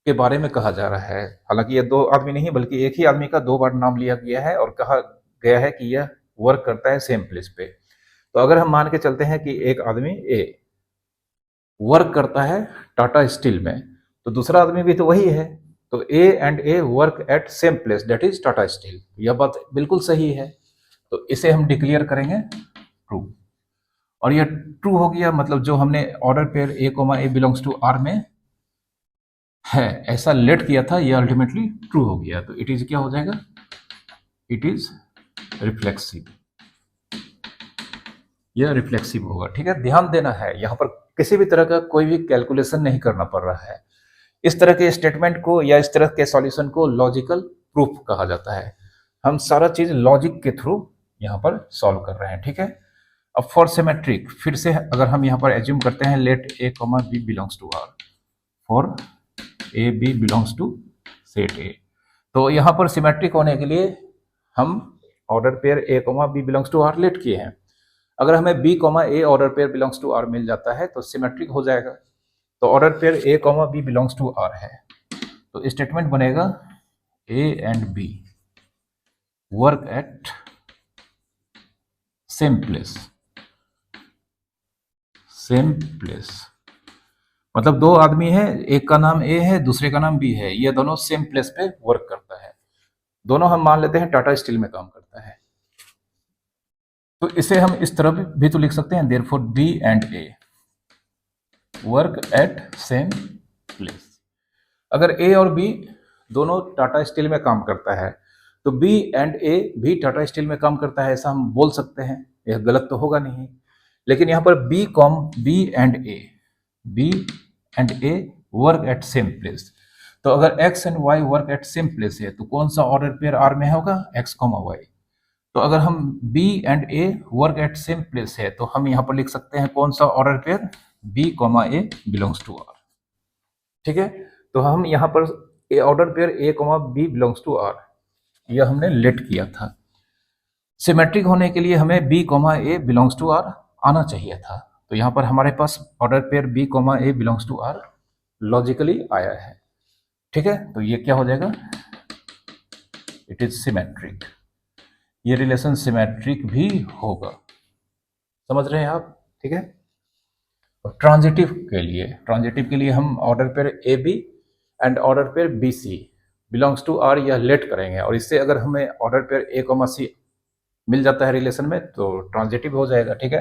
के बारे में कहा जा रहा है, हालांकि ये दो आदमी नहीं बल्कि एक ही आदमी का दो बार नाम लिया गया है और कहा गया है कि यह वर्क करता है सेम प्लेस पे। तो अगर हम मान के चलते हैं कि एक आदमी ए वर्क करता है टाटा स्टील में, तो दूसरा आदमी भी तो वही है, तो A and A work at same place, that is Tata steel. यह बात बिल्कुल सही है, तो इसे हम डिक्लेयर करेंगे ट्रू। और यह ट्रू हो गया, मतलब जो हमने order pair a comma a belongs to R में है ऐसा लेट किया था, यह अल्टीमेटली ट्रू हो गया। तो इट इज क्या हो जाएगा, इट इज रिफ्लेक्सिव, यह रिफ्लेक्सिव होगा। ठीक है, ध्यान देना है, यहाँ पर किसी भी तरह का कोई भी कैलकुलेशन नहीं करना पड़ रहा है। इस तरह के स्टेटमेंट को या इस तरह के सॉल्यूशन को लॉजिकल प्रूफ कहा जाता है। हम सारा चीज लॉजिक के थ्रू यहाँ पर सॉल्व कर रहे हैं। ठीक है, अब फॉर सिमेट्रिक, फिर से अगर हम यहाँ पर एज्यूम करते हैं let A comma B belongs to are, for A B belongs to set A, तो यहाँ पर सिमेट्रिक होने के लिए हम order pair A comma B belongs to R let किए हैं। अगर हमें B comma A order pair belongs to R मिल जाता है तो सिमेट्रिक हो जाएगा। तो order pair A comma B belongs to are है, तो स्टेटमेंट बनेगा A and B work at same place, same place मतलब दो आदमी है, एक का नाम ए है दूसरे का नाम बी है, ये दोनों सेम प्लेस पे वर्क करता है। दोनों हम मान लेते हैं टाटा स्टील में काम करता है, तो इसे हम इस तरह भी तो लिख सकते हैं, therefore b and A work at same place. अगर ए और बी दोनों टाटा स्टील में काम करता है तो बी एंड ए भी टाटा स्टील में काम करता है, ऐसा हम बोल सकते हैं, यह गलत तो होगा नहीं। लेकिन यहाँ पर B and A work at same place, तो अगर X and Y work at same place है तो कौन सा ऑर्डर पेयर आर में होगा, एक्स कॉमा वाई। तो अगर हम B and A work at same place है तो हम यहाँ पर लिख सकते हैं कौन सा order pair, B comma A belongs to are. ठीक है, तो हम यहाँ पर order pair A comma B belongs to are यह हमने लेट किया था। सिमेट्रिक होने के लिए हमें B comma A belongs to R आना चाहिए था, तो यहाँ पर हमारे पास order pair B comma A belongs to R logically आया है। ठीक है, तो ये क्या हो जाएगा, इट इज सिमेट्रिक, ये रिलेशन सिमेट्रिक भी होगा, समझ रहे हैं आप। ठीक है, और ट्रांजिटिव के लिए हम order pair A B and order pair B C belongs to are यह लेट करेंगे, और इससे अगर हमें ऑर्डर पेयर ए कॉमा सी मिल जाता है रिलेशन में तो ट्रांजिटिव हो जाएगा। ठीक है,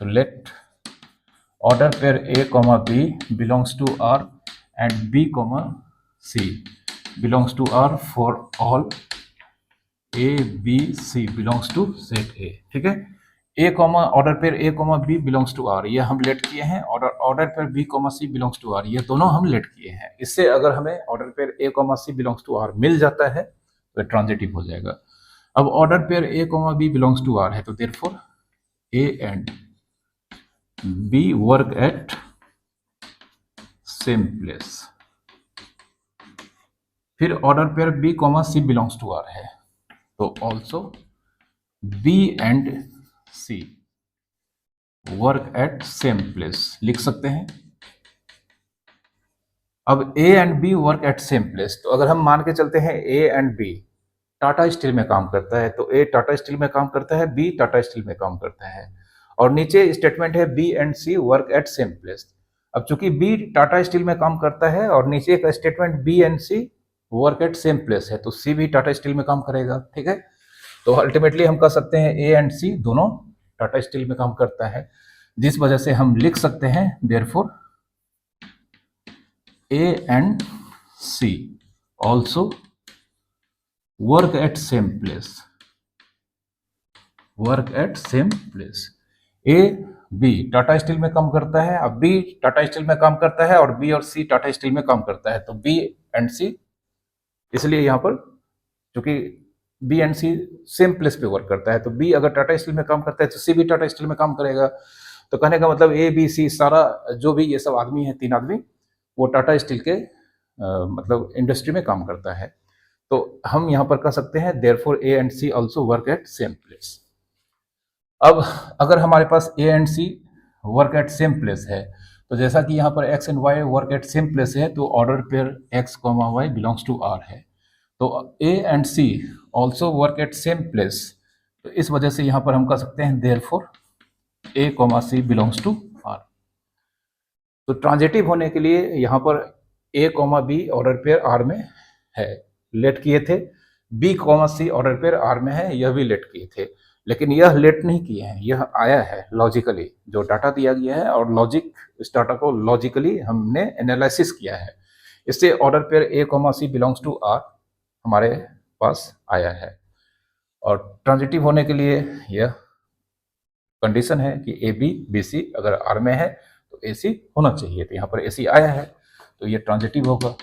तो let order pair A comma B belongs to R and B comma C belongs to are for all A B C belongs to set ए। ठीक है, A comma order pair A comma B belongs to are ये हम let किए हैं, order pair B comma C belongs to are ये दोनों हम let किए हैं। इससे अगर हमें order pair A comma C belongs to R मिल जाता है तो ट्रांजिटिव हो जाएगा। अब order pair A comma B belongs to are है, तो therefore A and B work at same place. फिर order pair B comma C belongs to are है, तो also B and C work at same place लिख सकते हैं। अब A and B work at same place, तो अगर हम मान के चलते हैं A and B Tata steel में काम करता है, तो ए टाटा स्टील में काम करता है, बी टाटा स्टील में काम करता है, और नीचे स्टेटमेंट है B and C work at same place. अब चूंकि बी टाटा स्टील में काम करता है और नीचे का statement B and C work at same place है, तो सी भी टाटा स्टील में काम करेगा। ठीक है, तो अल्टीमेटली हम कह सकते हैं ए एंड सी दोनों टाटा स्टील में काम करता है, जिस वजह से हम लिख सकते हैं therefore A and C also work at same place, work at same place. A B Tata steel में काम करता है, अब बी टाटा स्टील में काम करता है और बी और सी टाटा स्टील में काम करता है, तो बी एंड सी, इसलिए यहाँ पर क्योंकि B and C same place पे वर्क करता है, तो बी अगर टाटा स्टील में काम करता है तो सी भी टाटा स्टील में काम करेगा। तो कहने का मतलब ए बी सी सारा जो भी ये सब आदमी है, तीन आदमी, वो टाटा स्टील के मतलब इंडस्ट्री में काम करता है। तो हम यहाँ पर कह सकते हैं therefore A and C also work at same place. अब अगर हमारे पास A and C work at same place है, तो जैसा कि यहाँ पर X and Y work at same place है, तो order pair x comma Y belongs to are है, तो A and C also work at same place. तो इस वजह से यहाँ पर हम कह सकते हैं therefore A comma C belongs to R. तो ट्रांजिटिव होने के लिए यहाँ पर A comma B order pair R में है, लेट किए थे। बी कॉमा सी ऑर्डर पेयर आर में है, यह भी लेट किए थे। लेकिन यह लेट नहीं किए हैं, यह आया है लॉजिकली, जो डाटा दिया गया है और लॉजिक, इस डाटा को लॉजिकली हमने एनालिसिस किया है। इससे order pair A comma C belongs to R हमारे पास आया है। और ट्रांजिटिव होने के लिए यह कंडीशन है कि ए बी बी सी अगर आर में है तो ए सी होना चाहिए। तो यहाँ पर ए सी आया है तो ये ट्रांजिटिव होगा।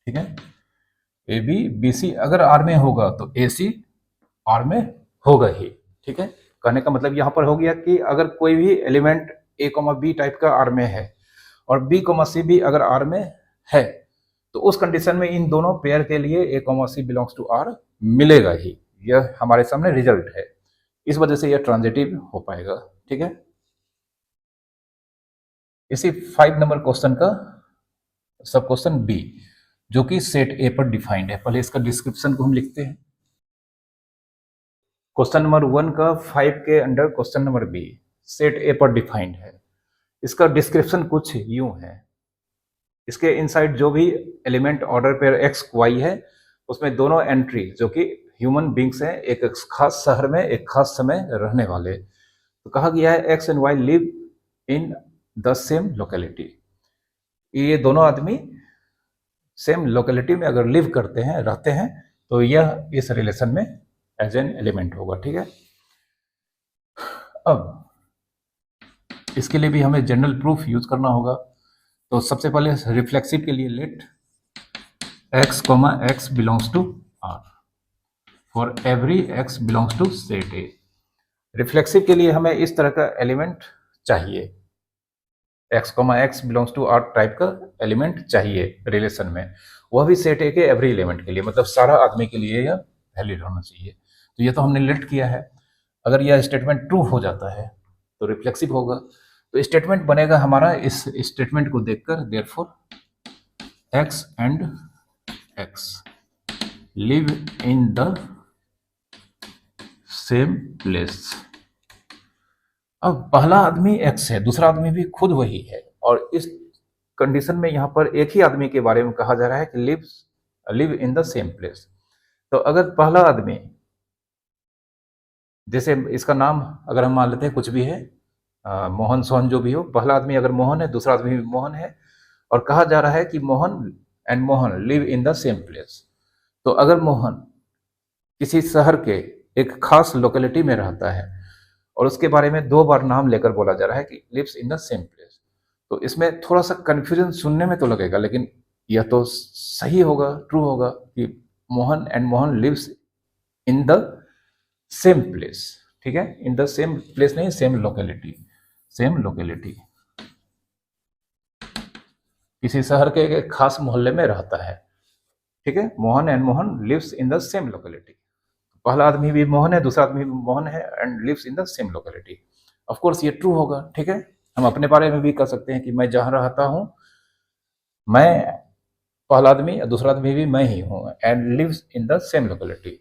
ठीक है, ए बी बी सी अगर आर में होगा तो ए सी आर में होगा ही। ठीक है, कहने का मतलब यहाँ पर हो गया कि अगर कोई भी एलिमेंट ए कॉमा बी टाइप का आर में है और बी कॉमा सी भी अगर आर में है तो उस कंडीशन में इन दोनों पेयर के लिए A comma C belongs to R मिलेगा ही। यह हमारे सामने रिजल्ट है, इस वजह से यह ट्रांजिटिव हो पाएगा। ठीक है, इसी 5 नंबर क्वेश्चन का सब क्वेश्चन बी, जो कि सेट ए पर डिफाइंड है। पहले इसका डिस्क्रिप्शन को हम लिखते हैं। क्वेश्चन नंबर 1 का 5 के under question number B set A पर डिफाइंड है। इसका डिस्क्रिप्शन कुछ यूं है, इसके इनसाइड जो भी element order pair X Y है उसमें दोनों एंट्री जो कि ह्यूमन बींग्स हैं, एक खास शहर में एक खास समय रहने वाले। तो कहा गया है X and Y live in the same locality. ये दोनों आदमी सेम लोकेलिटी में अगर लिव करते हैं, रहते हैं, तो यह इस रिलेशन में एज एन एलिमेंट होगा। ठीक है, अब इसके लिए भी हमें जनरल प्रूफ यूज करना होगा। तो सबसे पहले रिफ्लेक्सिव के लिए let x comma x belongs to are for every x belongs to set A. Reflexive के लिए हमें इस तरह का एलिमेंट चाहिए, x comma x belongs to R type का एलिमेंट चाहिए रिलेशन में, वह भी सेट ए के एवरी एलिमेंट के लिए, मतलब सारा आदमी के लिए यह वैलिड होना चाहिए। तो ये तो हमने लेट किया है। अगर यह स्टेटमेंट ट्रू हो जाता है तो रिफ्लेक्सिव होगा। तो स्टेटमेंट बनेगा हमारा इस स्टेटमेंट को देखकर, therefore x and x live in the same place. अब पहला आदमी x है, दूसरा आदमी भी खुद वही है, और इस कंडीशन में यहाँ पर एक ही आदमी के बारे में कहा जा रहा है कि live in the same place. तो अगर पहला आदमी, जैसे इसका नाम अगर हम मान लेते हैं कुछ भी है, मोहन सोहन जो भी हो, पहला आदमी अगर मोहन है, दूसरा आदमी भी मोहन है, और कहा जा रहा है कि Mohan and Mohan live in the same place. तो अगर मोहन किसी शहर के एक खास लोकेलिटी में रहता है और उसके बारे में 2 बार नाम लेकर बोला जा रहा है कि lives in the same place, तो इसमें थोड़ा सा कंफ्यूजन सुनने में तो लगेगा, लेकिन यह तो सही होगा, ट्रू होगा कि Mohan and Mohan lives in the same place. ठीक है, इन द सेम प्लेस नहीं, सेम लोकेलिटी, सेम लोकेलिटी, किसी शहर के एक खास मोहल्ले में रहता है। ठीक है, Mohan and Mohan lives in the same locality. पहला आदमी भी मोहन है, दूसरा आदमी भी मोहन है and lives in the same locality. Of course ये ट्रू होगा। ठीक है, हम अपने बारे में भी कह सकते हैं कि मैं जहां रहता हूं, मैं पहला आदमी और दूसरा आदमी भी मैं ही हूं and lives in the same locality.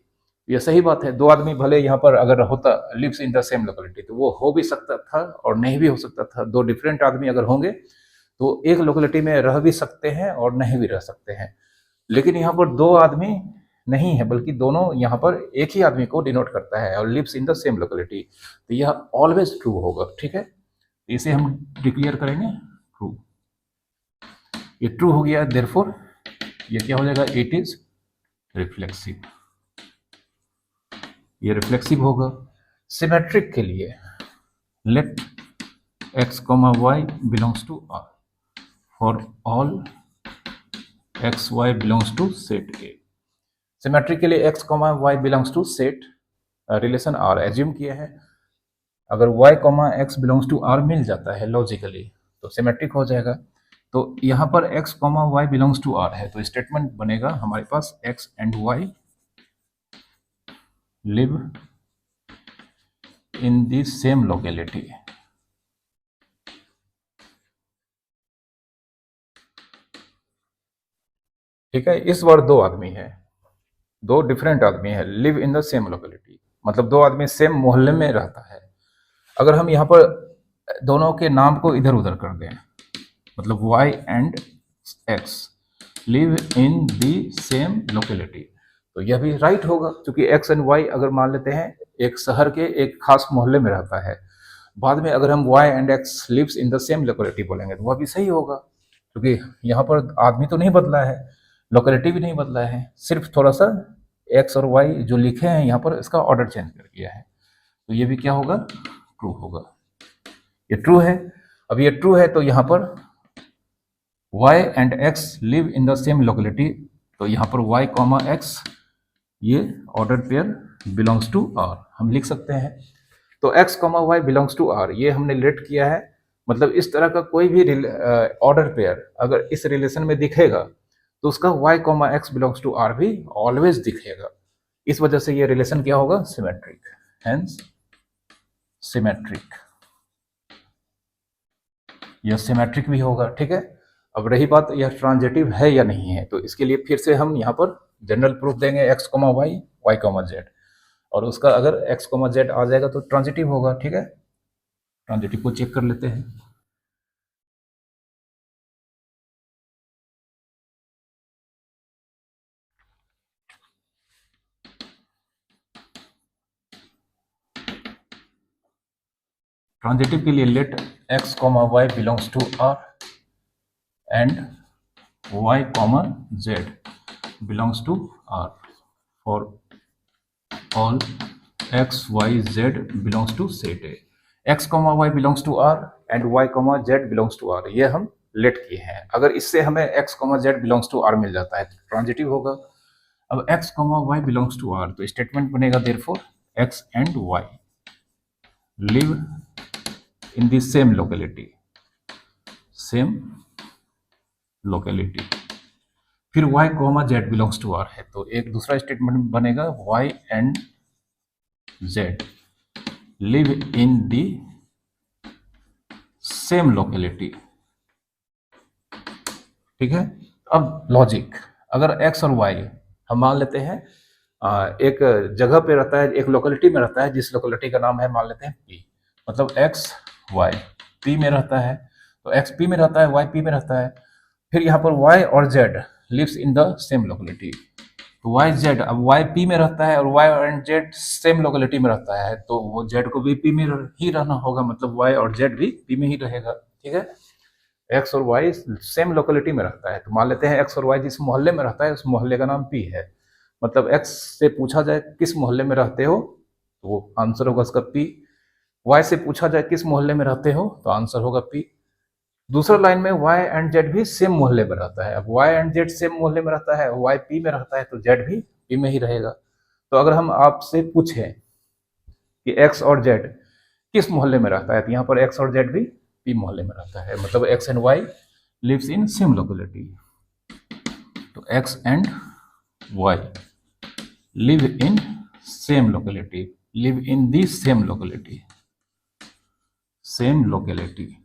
ये सही बात है। 2 आदमी भले यहाँ पर अगर होता lives in the same locality, तो वो हो भी सकता था और नहीं भी हो सकता था। 2 डिफरेंट आदमी अगर होंगे तो एक लोकेलिटी में रह भी सकते हैं और नहीं भी रह सकते हैं। लेकिन यहाँ पर 2 आदमी नहीं है, बल्कि दोनों यहाँ पर एक ही आदमी को डिनोट करता है और lives in the same locality. तो यह ऑलवेज ट्रू होगा। ठीक है, इसे हम डिक्लेयर करेंगे ट्रू। ये ट्रू हो गया, देयरफॉर ये क्या हो जाएगा, इट इज रिफ्लेक्सिव। ये रिफ्लेक्सिव होगा। सिमेट्रिक के लिए let x comma Y belongs to are for all x Y belongs to set A. Symmetric के लिए x comma Y belongs to set relation R assume किया है। अगर y comma x belongs to R मिल जाता है logically तो symmetric हो जाएगा। तो यहाँ पर x comma Y belongs to are है, तो स्टेटमेंट बनेगा हमारे पास x and y live in the same locality. ठीक है। इस बार दो आदमी है, दो डिफरेंट आदमी है, live in the same locality, मतलब दो आदमी सेम मोहल्ले में रहता है। अगर हम यहाँ पर दोनों के नाम को इधर उधर कर दें, मतलब y and x live in the same locality, तो यह भी राइट होगा, क्योंकि x एंड y अगर मान लेते हैं एक शहर के एक खास मोहल्ले में रहता है, बाद में अगर हम y and x lives in the same locality बोलेंगे तो वह भी सही होगा, क्योंकि यहाँ पर आदमी तो नहीं बदला है, लोकेलिटी भी नहीं बदला है, सिर्फ थोड़ा सा x और y जो लिखे हैं यहाँ पर इसका ऑर्डर चेंज कर दिया है, तो ये भी क्या होगा, ट्रू होगा। ये ट्रू है। अब ये ट्रू है तो यहाँ पर y and x live in the same locality, तो यहाँ पर y कॉमा x ये order pair belongs to r हम लिख सकते हैं। तो x comma y belongs to r ये हमने लेट किया है, मतलब इस तरह का कोई भी ऑर्डर पेयर अगर इस रिलेशन में दिखेगा तो उसका y comma x belongs to r भी ऑलवेज दिखेगा। इस वजह से ये रिलेशन क्या होगा, सिमेट्रिक, हेंस सिमेट्रिक, यह सिमेट्रिक भी होगा। ठीक है। अब रही बात यह ट्रांजिटिव है या नहीं है, तो इसके लिए फिर से हम यहाँ पर जनरल प्रूफ देंगे x, y, y, z, और उसका अगर x, z आ जाएगा तो ट्रांजिटिव होगा। ठीक है, ट्रांजिटिव को चेक कर लेते हैं। ट्रांजिटिव के लिए let x, y belongs to r and y, z belongs to R for all x, y, z belongs to set A. x, y belongs to R and y, z belongs to R, ये हम let किए हैं। अगर इससे हमें x, z belongs to R मिल जाता है तो ट्रांजिटिव होगा। अब x, y belongs to R तो स्टेटमेंट बनेगा therefore x and y live in the same locality, same locality। फिर y, z belongs to r है, तो एक दूसरा स्टेटमेंट बनेगा y and z live in the same locality. ठीक है। अब लॉजिक, अगर x और y हम मान लेते हैं एक जगह पे रहता है, एक लोकेलिटी में रहता है, जिस लोकेलिटी का नाम है मान लेते हैं p, मतलब x, y p में रहता है, तो x p में रहता है, y p में रहता है। फिर यहाँ पर y और z lives in the same locality, तो y z, अब y p में रहता है और y और z सेम लोकेलिटी में रहता है, तो वो z को भी p में ही रहना होगा, मतलब y और z भी p में ही रहेगा। ठीक है, x और y सेम लोकेलिटी में रहता है, तो मान लेते हैं x और y जिस मोहल्ले में रहता है उस मोहल्ले का नाम p है, मतलब x से पूछा जाए किस मोहल्ले में रहते हो तो वो आंसर होगा उसका p, y से पूछा जाए किस मोहल्ले में रहते हो तो आंसर होगा p। दूसरा लाइन में y एंड z भी सेम मोहल्ले में रहता है, अब y एंड z सेम मोहल्ले में रहता है, y p में रहता है, तो z भी p में ही रहेगा। तो अगर हम आपसे पूछें कि x और z किस मोहल्ले में रहता है, तो यहाँ पर x और z भी p मोहल्ले में रहता है, मतलब x and y lives in same locality, तो x and y live in same locality, live in the same locality, same locality.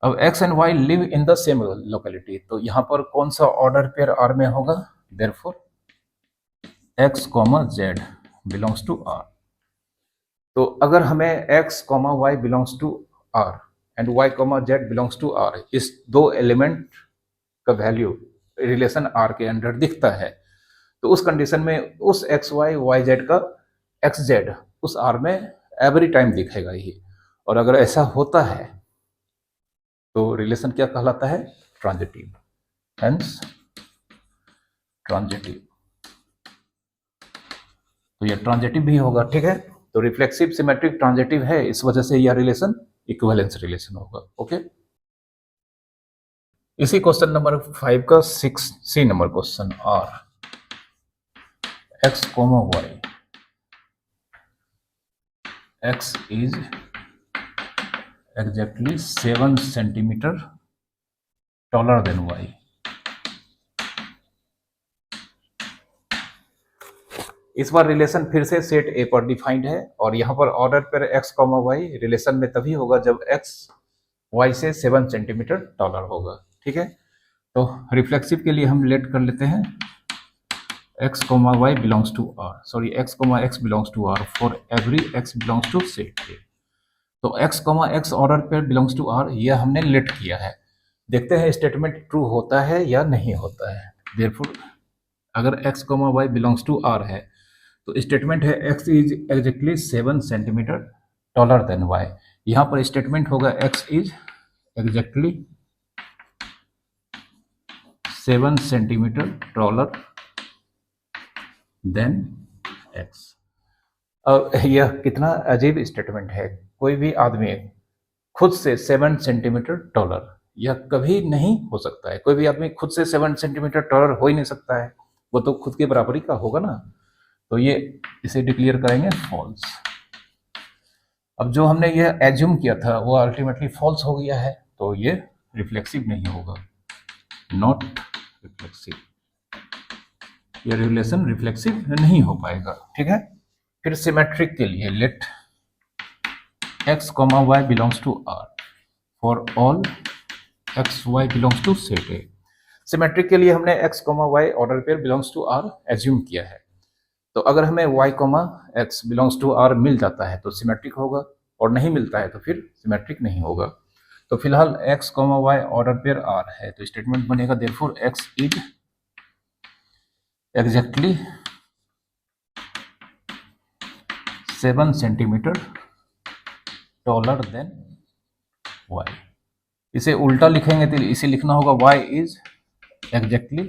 अब x and y live in the same locality, तो यहाँ पर कौन सा ऑर्डर पेयर R में होगा, therefore x, z belongs to R। तो अगर हमें x, y belongs to R and y, z belongs to R, इस दो एलिमेंट का वैल्यू रिलेशन R के अंदर दिखता है, तो उस कंडीशन में उस x, y, z का xz उस R में एवरी टाइम दिखेगा ही, और अगर ऐसा होता है तो रिलेशन क्या कहलाता है, ट्रांजिटिव, हेंस ट्रांजिटिव, तो यह ट्रांजिटिव भी होगा। ठीक है, तो रिफ्लेक्सिव, सिमेट्रिक, ट्रांजिटिव है, इस वजह से यह रिलेशन इक्विवेलेंस रिलेशन होगा। ओके, इसी क्वेश्चन नंबर 5 का 6C number question, R x, y x is exactly 7 centimeter taller than y। इस बार रिलेशन फिर से सेट A पर डिफाइंड है, और यहाँ पर ऑर्डर पर x, y रिलेशन में तभी होगा जब x y से 7 सेंटीमीटर टॉलर होगा। ठीक है, तो रिफ्लेक्सिव के लिए हम लेट कर लेते हैं x, y belongs to r, sorry x, x belongs to r for every x belongs to set A। तो x, x ऑर्डर पे बिलोंग्स टू r, यह हमने लेट किया है। देखते हैं स्टेटमेंट ट्रू होता है या नहीं होता है। देयरफॉर अगर x, y belongs to r है तो स्टेटमेंट है x is exactly 7 centimetre taller than y। यहाँ पर स्टेटमेंट होगा x is exactly 7 centimetre taller than x। अब यह कितना अजीब स्टेटमेंट है। कोई भी आदमी खुद से 7 सेंटीमीटर टॉलर, यह कभी नहीं हो सकता है। कोई भी आदमी खुद से 7 सेंटीमीटर टॉलर हो ही नहीं सकता है, वो तो खुद के बराबरी का होगा ना। तो ये इसे डिक्लेयर करेंगे फॉल्स। अब जो हमने ये एज्यूम किया था वो अल्टीमेटली फॉल्स हो गया है, तो ये रिफ्लेक्सिव नहीं होगा, नॉट रिफ्लेक्सिव। ये रिलेशन रिफ्लेक्सिव नहीं हो पाएगा, ठीक है। फिर सिमेट्रिक के लिए let x, y belongs to r for all x, y belongs to set A। Symmetric के लिए हमने x, y order pair belongs to r assume किया है। तो अगर हमें y, x belongs to r मिल जाता है तो सिमेट्रिक होगा, और नहीं मिलता है तो फिर सिमेट्रिक नहीं होगा। तो फिलहाल x, y order pair r है, तो स्टेटमेंट बनेगा therefore x is exactly 7 centimetre taller than y। इसे उल्टा लिखेंगे तो इसे लिखना होगा y is exactly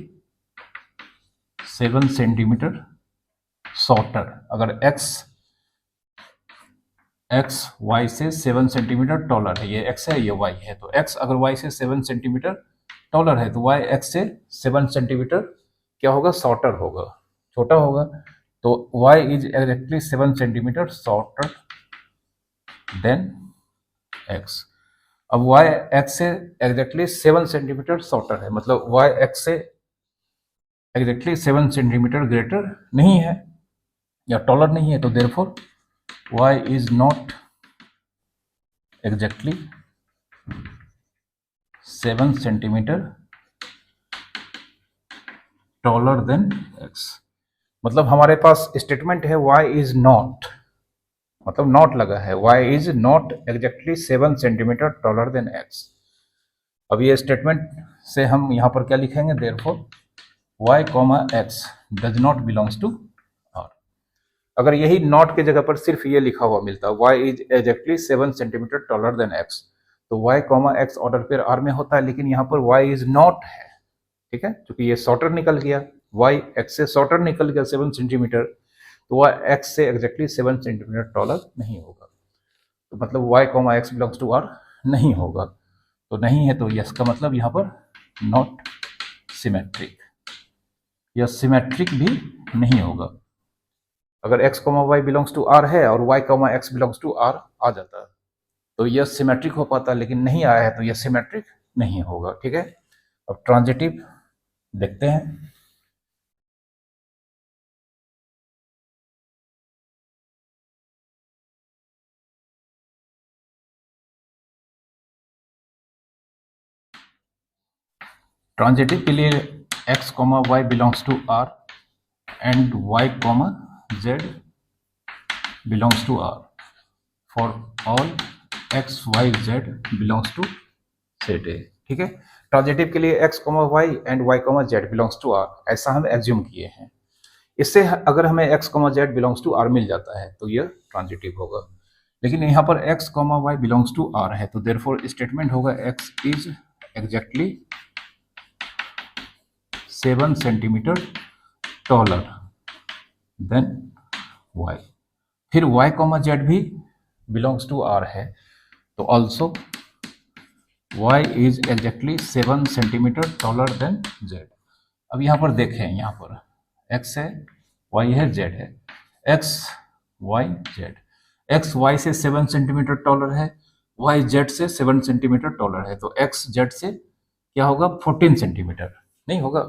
7 centimetre shorter. अगर x y से 7 सेंटीमीटर टॉलर है, ये x है ये y है, तो x अगर y से 7 सेंटीमीटर टॉलर है तो y x से 7 सेंटीमीटर क्या होगा, शॉर्टर होगा, छोटा होगा। तो y is exactly 7 centimetre shorter than x। अब y x से एग्जैक्टली 7 सेंटीमीटर शॉर्टर है, मतलब y x से एग्जैक्टली 7 सेंटीमीटर ग्रेटर नहीं है या टॉलर नहीं है, तो therefore y is not exactly 7 centimetre taller than x। मतलब हमारे पास स्टेटमेंट है y इज नॉट, मतलब नॉट लगा है, y is not exactly 7 centimetre taller than x। अब ये स्टेटमेंट से हम यहाँ पर क्या लिखेंगे, therefore y, x does not belongs to r। अगर यही नॉट की जगह पर सिर्फ ये लिखा हुआ मिलता y is exactly 7 centimetre taller than x, तो y, x order pair r में होता है, लेकिन यहाँ पर y इज नॉट है, ठीक है, क्योंकि ये शॉर्टर निकल गया, y x से शॉर्टर निकल गया 7 सेंटीमीटर, तो y x से एग्जैक्टली 7 सेंटीमीटर टॉलर नहीं होगा। तो मतलब y, x belongs to r नहीं होगा, तो नहीं है, तो यस का मतलब यहाँ पर नॉट सिमेट्रिक, यह सिमेट्रिक भी नहीं होगा। अगर x, y belongs to r है और y, x belongs to r आ जाता तो यह सिमेट्रिक हो पाता, लेकिन नहीं आया है तो यह सिमेट्रिक नहीं होगा, ठीक है। अब ट्रांजिटिव देखते हैं। ट्रांजिटिव के लिए x, y belongs to r and y, z belongs to r for all x, y, z belongs to set A, ठीक है। ट्रांजिटिव के लिए x, y and y, z belongs to r ऐसा हम एज्यूम किए हैं। इससे अगर हमें x, z belongs to r मिल जाता है तो यह ट्रांजिटिव होगा, लेकिन यहाँ पर x, y belongs to r है, तो देयरफॉर स्टेटमेंट होगा x is exactly 7 centimetre taller than y। फिर y, z भी बिलोंग्स टू r है, तो also y is exactly 7 centimetre taller than z। अब यहाँ पर देखें, यहाँ पर x है, y है, z है, x, y, z। x y से 7 सेंटीमीटर टॉलर है, y z से 7 सेंटीमीटर टॉलर है, तो x z से क्या होगा, 14 सेंटीमीटर नहीं होगा।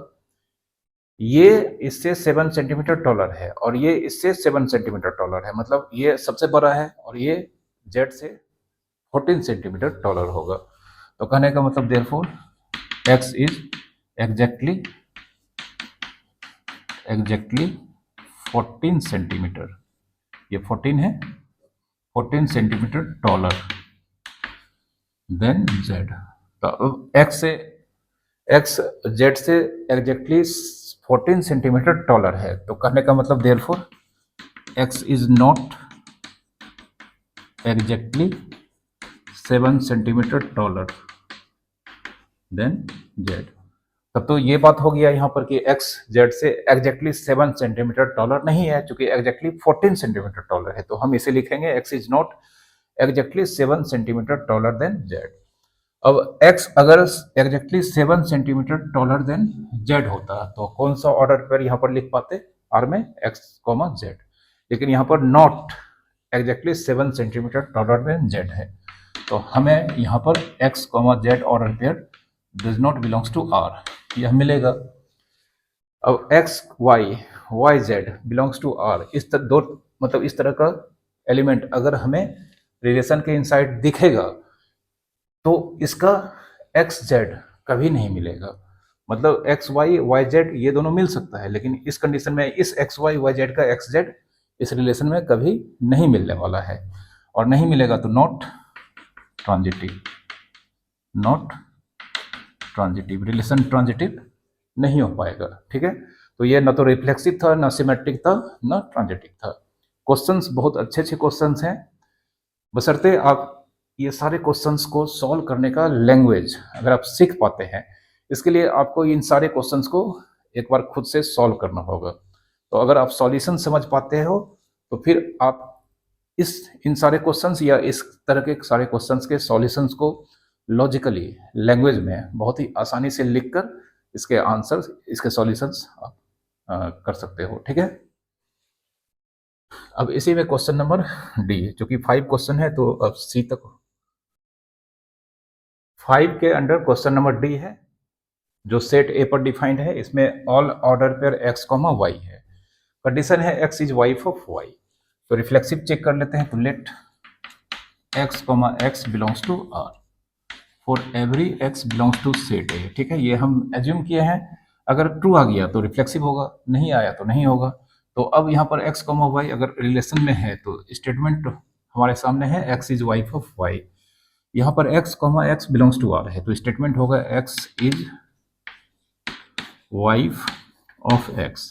ये इससे 7 सेंटीमीटर टॉलर है और ये इससे 7 सेंटीमीटर टॉलर है, मतलब ये सबसे बड़ा है और ये z से 14 सेंटीमीटर टॉलर होगा। तो कहने का मतलब therefore x is exactly 14 centimetre, ये 14 है, 14 सेंटीमीटर टॉलर देन जेड। तो एक्स जेड से एग्जैक्टली 14 सेंटीमीटर टॉलर है, तो कहने का मतलब therefore x is not exactly 7 centimetre taller then Z. तब तो ये बात हो गया यहाँ पर कि एक्स जेड से एग्जैक्टली 7 सेंटीमीटर टॉलर नहीं है, क्योंकि एग्जैक्टली 14 सेंटीमीटर टॉलर है, तो हम इसे लिखेंगे x is not exactly 7 centimetre taller then Z. अब x अगर exactly 7 centimetre taller than z होता तो कौन सा ऑर्डर पर यहाँ पर लिख पाते r में x, z, लेकिन यहाँ पर not exactly 7 centimetre taller than z है, तो हमें यहाँ पर x, z order pair does not belongs to r, यह मिलेगा। अब x, y z belongs to r, इस तरह दो मतलब इस तरह का एलिमेंट अगर हमें रिलेशन के इनसाइड दिखेगा तो इसका एक्स जेड कभी नहीं मिलेगा। मतलब एक्स वाई वाई जेड ये दोनों मिल सकता है, लेकिन इस कंडीशन में इस एक्स वाई वाई जेड का एक्स जेड इस रिलेशन में कभी नहीं मिलने वाला है, और नहीं मिलेगा तो नॉट ट्रांजिटिव रिलेशन ट्रांजिटिव नहीं हो पाएगा। ठीक है, तो ये ना तो रिफ्लेक्सिव था, ना सिमेट्रिक था, ना ट्रांजिटिव था। क्वेश्चंस बहुत अच्छे क्वेश्चंस हैं, बशर्ते आप ये सारे क्वेश्चंस को सॉल्व करने का लैंग्वेज अगर आप सीख पाते हैं। इसके लिए आपको इन सारे क्वेश्चंस को एक बार खुद से सॉल्व करना होगा। तो अगर आप सॉल्यूशन समझ पाते हो तो फिर आप इन सारे क्वेश्चंस या इस तरह के सारे क्वेश्चंस के सॉल्यूशंस को लॉजिकली लैंग्वेज में बहुत ही आसानी से लिखकर इसके आंसर्स, इसके सॉल्यूशंस आप कर सकते हो। ठीक है, अब इसी में क्वेश्चन नंबर डी, जो कि 5 क्वेश्चन है, तो अब सी तक 5 के अंडर क्वेश्चन नंबर डी है, जो सेट ए पर डिफाइंड है। इसमें all order pair x comma Y है। कंडीशन है x is wife of Y. तो रिफ्लेक्सिव चेक कर लेते हैं। तो let x comma x belongs to are for every x belongs to set ए। ठीक है, ये हम एज्यूम किए हैं, अगर ट्रू आ गया तो रिफ्लेक्सिव होगा, नहीं आया तो नहीं होगा। तो अब यहाँ पर एक्स कॉमा वाई अगर रिलेशन में है तो स्टेटमेंट हमारे सामने है x is wife of Y. यहाँ पर x, x belongs to r है, तो स्टेटमेंट होगा x is wife of x।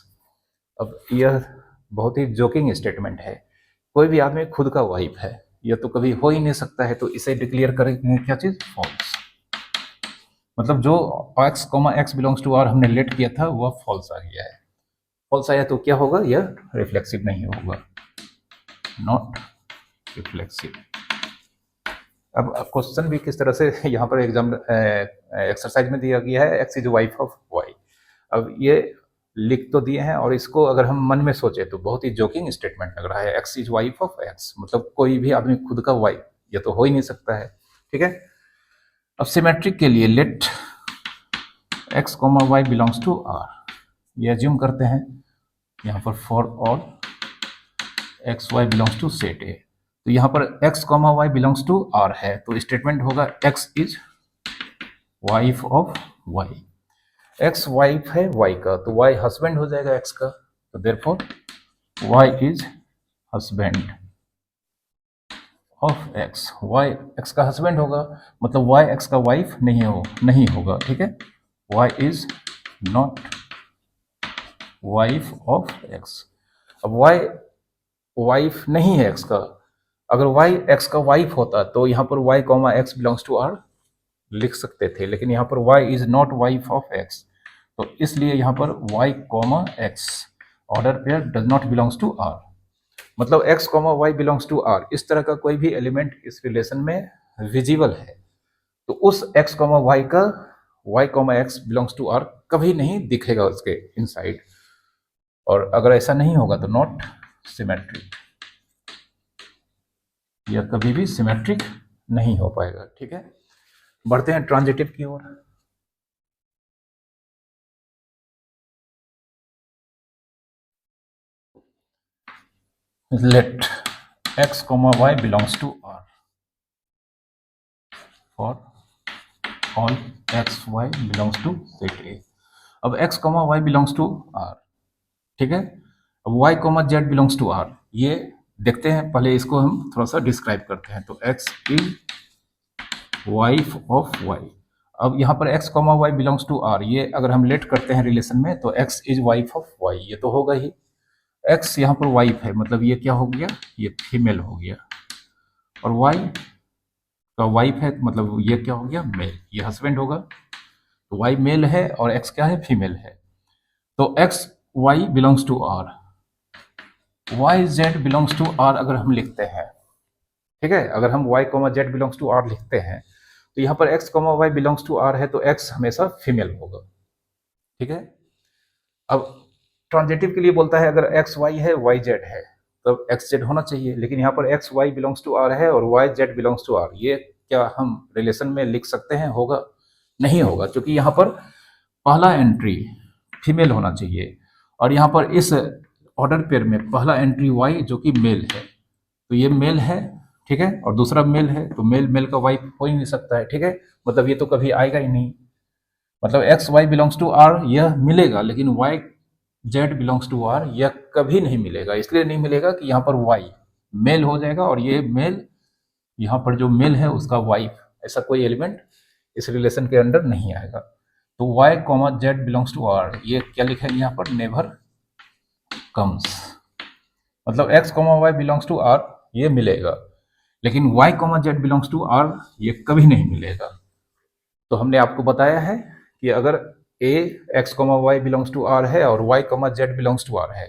अब यह बहुत ही जोकिंग स्टेटमेंट है, कोई भी आदमी खुद का वाइफ है, यह तो कभी हो ही नहीं सकता है, तो इसे डिक्लेयर करेंगे क्या चीज, फॉल्स। मतलब जो x, x belongs to r हमने लेट किया था वह फॉल्स आ गया है। फॉल्स आया तो क्या होगा, यह रिफ्लेक्सिव नहीं होगा, नॉट रिफ्लेक्सिव। अब क्वेश्चन भी किस तरह से यहाँ पर एग्जाम एक्सरसाइज में दिया गया है, x is wife of Y. अब ये लिख तो दिए हैं, और इसको अगर हम मन में सोचे तो बहुत ही जोकिंग स्टेटमेंट लग रहा है, x is wife of x, मतलब कोई भी आदमी खुद का वाइफ, ये तो हो ही नहीं सकता है। ठीक है, अब सिमेट्रिक के लिए let x comma Y belongs to are, ये एज्यूम करते हैं यहाँ पर for all x Y belongs to set A. तो यहाँ पर x, y belongs to r है, तो स्टेटमेंट होगा x is wife of y। x wife है y का, तो y हस्बैंड हो जाएगा x का, तो therefore y is husband of x। y x का हस्बैंड होगा, मतलब y x का वाइफ नहीं होगा। ठीक है, y is not wife of x। अब y वाइफ नहीं है x का, अगर y x का वाइफ होता तो यहाँ पर y, x belongs to r लिख सकते थे, लेकिन यहाँ पर y is not wife of x, तो इसलिए यहाँ पर y, x order pair does not belongs to r। मतलब x, y belongs to r, इस तरह का कोई भी एलिमेंट इस रिलेशन में विजिबल है, तो उस x, y का y, x belongs to r कभी नहीं दिखेगा उसके इनसाइड, और अगर ऐसा नहीं होगा तो नॉट सिमेट्रिक, यह कभी भी सिमेट्रिक नहीं हो पाएगा। ठीक है, बढ़ते हैं ट्रांजिटिव की ओर। Let x, y belongs to r for all x, y belongs to set A। अब x comma Y belongs to are, ठीक है। अब y comma Z belongs to are, ये देखते हैं, पहले इसको हम थोड़ा सा डिस्क्राइब करते हैं। तो x is wife of y। अब यहाँ पर x comma Y belongs to are, ये अगर हम लेट करते हैं रिलेशन में तो x is wife of y, ये तो होगा ही। x यहाँ पर वाइफ है, मतलब ये क्या हो गया, ये फीमेल हो गया। और y का वाइफ है, मतलब ये क्या हो गया, मेल, ये हस्बैंड होगा। तो y मेल है और x क्या है, फीमेल है। तो x y belongs to r, y z belongs to r अगर हम लिखते हैं, ठीक है, अगर हम y comma z belongs to r लिखते हैं तो यहाँ पर x comma y belongs to r है, तो x हमेशा फीमेल होगा, ठीक है। अब ट्रांजिटिव के लिए बोलता है अगर x y है y z है तब x z होना चाहिए, लेकिन यहाँ पर x y belongs to r है और y z belongs to r, ये क्या हम रिलेशन में लिख सकते हैं, होगा नहीं होगा, क्योंकि यहाँ पर पहला एंट्री फीमेल होना चाहिए और यहाँ पर इस ऑर्डर पेयर में पहला एंट्री y जो कि मेल है, तो ये मेल है, ठीक है, और दूसरा मेल है, तो मेल मेल का वाइफ हो ही नहीं सकता है, ठीक है, मतलब ये तो कभी आएगा ही नहीं। मतलब x Y belongs to are यह मिलेगा, लेकिन Y Z belongs to are यह कभी नहीं मिलेगा। इसलिए नहीं मिलेगा कि यहाँ पर वाई मेल हो जाएगा और ये मेल, यहाँ पर जो मेल है उसका वाइफ, ऐसा कोई एलिमेंट इस रिलेशन के अंडर नहीं आएगा। तो Y comma Z belongs to are, ये क्या लिखेंगे यहाँ पर, नेवर कम्स। मतलब X comma Y belongs to are ये मिलेगा, लेकिन y comma Z belongs to are ये कभी नहीं मिलेगा। तो हमने आपको बताया है कि अगर a x comma Y belongs to are है और y comma Z belongs to are है,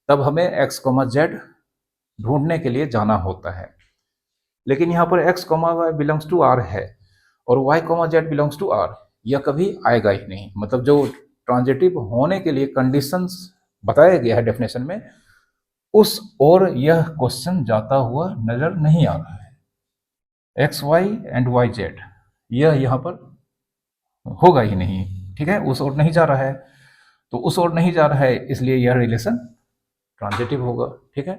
तब हमें x कॉमा जेड ढूंढने के लिए जाना होता है। लेकिन यहाँ पर x comma Y belongs to are है और y comma Z belongs to are, यह कभी आएगा ही नहीं। मतलब जो ट्रांजिटिव होने के लिए कंडीशंस बताया गया है डेफिनेशन में, उस ओर यह क्वेश्चन जाता हुआ नजर नहीं आ रहा है। X y and y z यह यहाँ पर होगा ही नहीं, ठीक है, उस ओर नहीं जा रहा है। तो उस ओर नहीं जा रहा है, इसलिए यह रिलेशन ट्रांजिटिव होगा, ठीक है।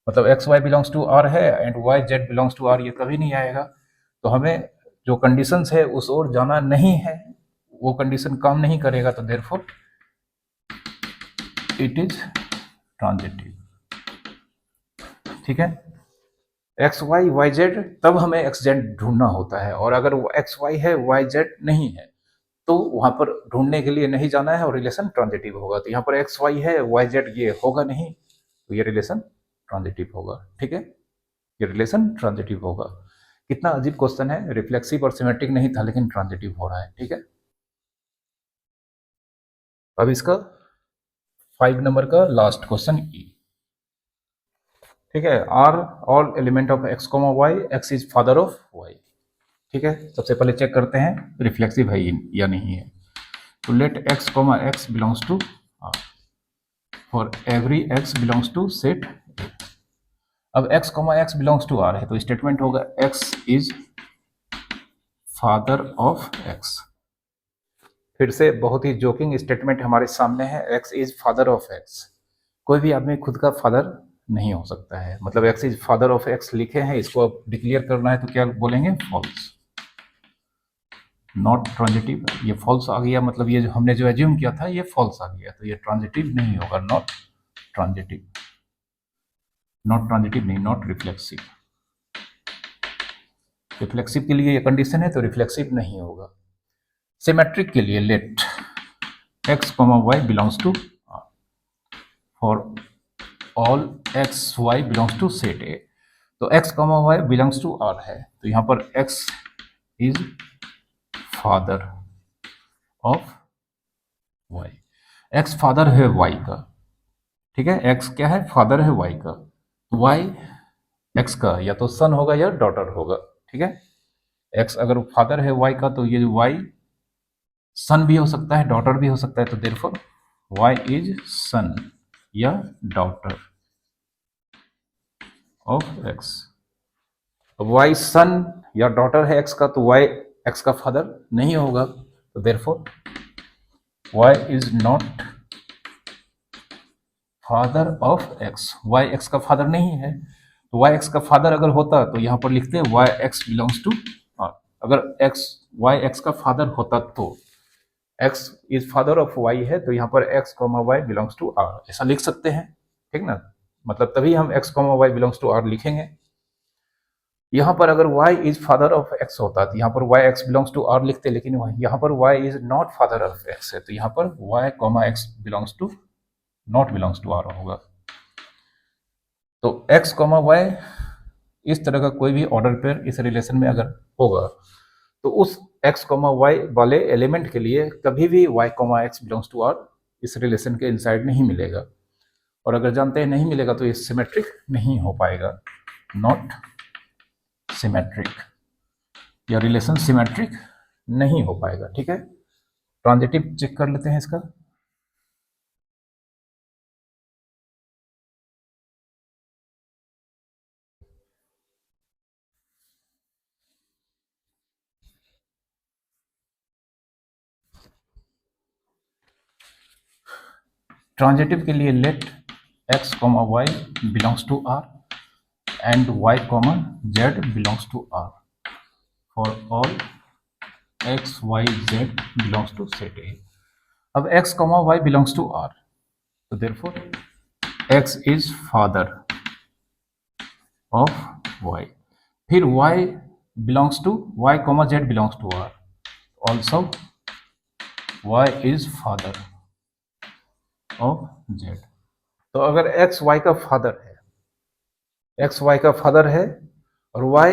मतलब x Y belongs to are है and y Z belongs to are, ये कभी नहीं आएगा। तो हमें जो कंडीशंस है उस ओर जाना नहीं है, वो कंडीशन काम नहीं करेगा, तो देयरफॉर इट इज ट्रांजिटिव, ठीक है। एक्स वाई वाई जेड, तब हमें एक्स जेड ढूंढना होता है, और अगर एक्स वाई है वाई जेड नहीं है तो वहां पर ढूंढने के लिए नहीं जाना है और रिलेशन ट्रांजिटिव होगा। तो यहाँ पर एक्स वाई है वाई जेड ये होगा नहीं, तो ये रिलेशन ट्रांजिटिव होगा, ठीक है, ये रिलेशन ट्रांजिटिव होगा। कितना अजीब क्वेश्चन है, रिफ्लेक्सिव और सिमेट्रिक नहीं था लेकिन ट्रांजिटिव हो रहा है, ठीक है। अब इसका 5 नंबर का लास्ट क्वेश्चन ई, ठीक है। R all element of x comma y, x is father of y, ठीक है। सबसे पहले चेक करते हैं रिफ्लेक्सिव है या नहीं है। तो let x comma x belongs to are for every x belongs to set. अब x comma x belongs to are है, तो स्टेटमेंट होगा x is father of x. फिर से बहुत ही जोकिंग स्टेटमेंट हमारे सामने है, x is father of x. कोई भी आदमी खुद का फादर नहीं हो सकता है। मतलब x is father of x लिखे हैं, इसको अब डिक्लेयर करना है तो क्या बोलेंगे, फॉल्स, नॉट ट्रांजिटिव। ये फॉल्स आ गया, मतलब ये जो हमने जो एज्यूम किया था ये फॉल्स आ गया, तो ये ट्रांजिटिव नहीं होगा, नॉट ट्रांजिटिव, नॉट ट्रांजिटिव नहीं, नॉट रिफ्लेक्सिव। रिफ्लेक्सिव के लिए ये कंडीशन है तो रिफ्लेक्सिव नहीं होगा। सिमेट्रिक के लिए let x comma Y belongs to are for all x Y belongs to set A. तो x comma Y belongs to are है, तो यहाँ पर x is father of y, x father है वाई का, ठीक है, एक्स क्या है, फादर है वाई का। वाई एक्स का या तो सन होगा या डॉटर होगा, ठीक है। एक्स अगर फादर है वाई का तो ये वाई सन भी हो सकता है, डॉटर भी हो सकता है, तो देयरफॉर वाई इज सन या डॉटर ऑफ एक्स। वाई सन या डॉटर है एक्स का, तो वाई एक्स का फादर नहीं होगा, तो therefore y is not father of x. Y x का फादर नहीं है, तो वाई एक्स का फादर अगर होता तो यहां पर लिखते y x belongs to r. अगर एक्स वाई एक्स का फादर होता तो x is father of y है तो यहाँ पर x comma Y belongs to r ऐसा लिख सकते हैं, ठीक ना। मतलब तभी हम x comma Y belongs to r लिखेंगे। यहाँ पर अगर y is father of x होता तो यहाँ पर y x belongs to r लिखते, लेकिन यहाँ पर y is not father of x है तो यहाँ पर y comma x belongs to not belongs to r होगा। तो x कॉमा y इस तरह का कोई भी ऑर्डर पेयर इस रिलेशन में अगर होगा तो उस x कॉमा y वाले एलिमेंट के लिए कभी भी y comma x belongs to r इस रिलेशन के इनसाइड नहीं मिलेगा। और अगर जानते हैं नहीं मिलेगा तो ये सिमेट्रिक नहीं हो पाएगा, नॉट सिमेट्रिक, या रिलेशन सिमेट्रिक नहीं हो पाएगा, ठीक है। ट्रांजिटिव चेक कर लेते हैं इसका। ट्रांजिटिव के लिए let x comma y belongs to r and y comma z belongs to r for all x y z belongs to set A। अब x comma y belongs to r तो therefore x is father of y, फिर y belongs to y comma z belongs to r, also y is father of z। तो अगर x y का father है, x y का father है और y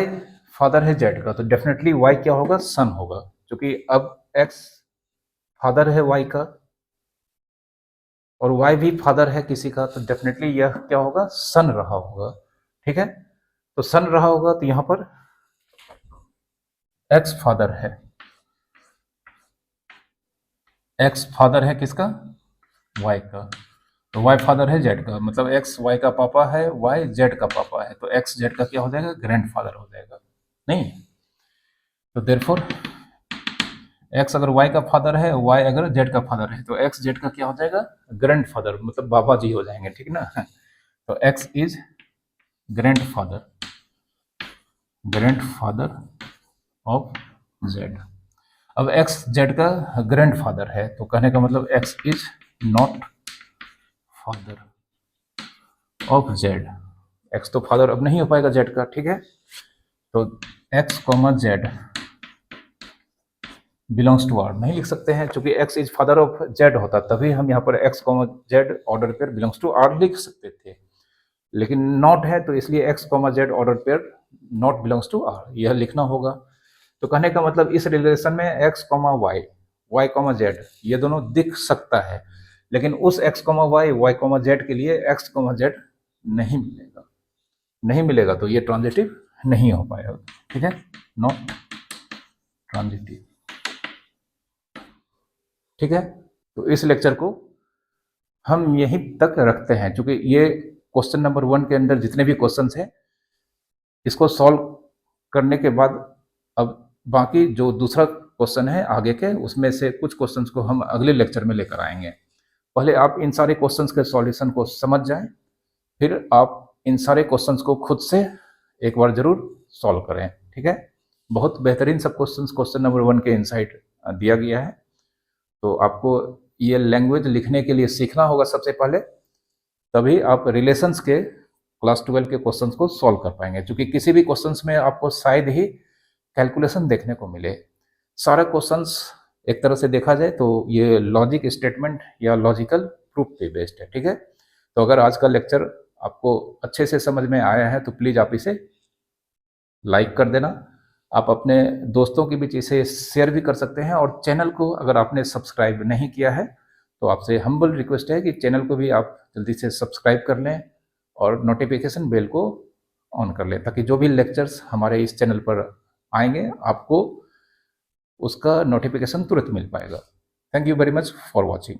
father है z का, तो डेफिनेटली y क्या होगा, सन होगा। क्योंकि अब x फादर है y का और y भी फादर है किसी का, तो डेफिनेटली यह क्या होगा, सन रहा होगा, ठीक है। तो सन रहा होगा तो यहां पर x फादर है, x फादर है किसका, y का, तो y फादर है z का, मतलब x y का पापा है, y z का पापा है, तो x z का क्या हो जाएगा, ग्रैंड फादर हो जाएगा, नहीं। तो देयरफॉर x अगर y का फादर है, y अगर z का फादर है, तो x z का क्या हो जाएगा, ग्रैंड फादर, मतलब बाबा जी हो जाएंगे, ठीक ना। तो x is grand father of z। अब x z का ग्रैंड फादर है तो कहने का मतलब x is not father of z। x तो फादर अब नहीं हो पाएगा z का, ठीक है। तो x comma z belongs to r नहीं लिख सकते हैं, क्योंकि x is father of z होता तभी हम यहाँ पर x comma z order pair belongs to r लिख सकते थे, लेकिन नॉट है तो इसलिए x comma z order pair not belongs to r यह लिखना होगा। तो कहने का मतलब इस रिलेशन में x comma y, y comma z ये दोनों दिख सकता है, लेकिन उस x comma y comma z के लिए x कॉमा z नहीं मिलेगा, तो ये ट्रांजिटिव नहीं हो पाएगा, ठीक है, नॉट ट्रांजिटिव, ठीक है। तो इस लेक्चर को हम यहीं तक रखते हैं, क्योंकि ये क्वेश्चन नंबर 1 के अंदर जितने भी क्वेश्चंस हैं इसको सॉल्व करने के बाद अब बाकी जो दूसरा क्वेश्चन है आगे के, उसमें से कुछ क्वेश्चंस को हम अगले लेक्चर में लेकर आएंगे। पहले आप इन सारे क्वेश्चंस के सॉल्यूशन को समझ जाएं, फिर आप इन सारे क्वेश्चंस को खुद से एक बार जरूर सॉल्व करें, ठीक है। बहुत बेहतरीन सब क्वेश्चंस क्वेश्चन नंबर 1 के इनसाइड दिया गया है। तो आपको ये लैंग्वेज लिखने के लिए सीखना होगा सबसे पहले, तभी आप रिलेशंस के क्लास 12 के क्वेश्चंस को सॉल्व कर पाएंगे, क्योंकि किसी भी क्वेश्चंस में आपको शायद ही कैलकुलेशन देखने को मिले। सारा क्वेश्चंस एक तरह से देखा जाए तो ये लॉजिक स्टेटमेंट या लॉजिकल प्रूफ पे बेस्ड है, ठीक है। तो अगर आज का लेक्चर आपको अच्छे से समझ में आया है तो प्लीज़ आप इसे लाइक कर देना। आप अपने दोस्तों के बीच इसे शेयर भी कर सकते हैं, और चैनल को अगर आपने सब्सक्राइब नहीं किया है तो आपसे हम्बल रिक्वेस्ट है कि चैनल को भी आप जल्दी से सब्सक्राइब कर लें और नोटिफिकेशन बेल को ऑन कर लें, ताकि जो भी लेक्चर्स हमारे इस चैनल पर आएंगे आपको उसका नोटिफिकेशन तुरंत मिल पाएगा। Thank you very much for watching.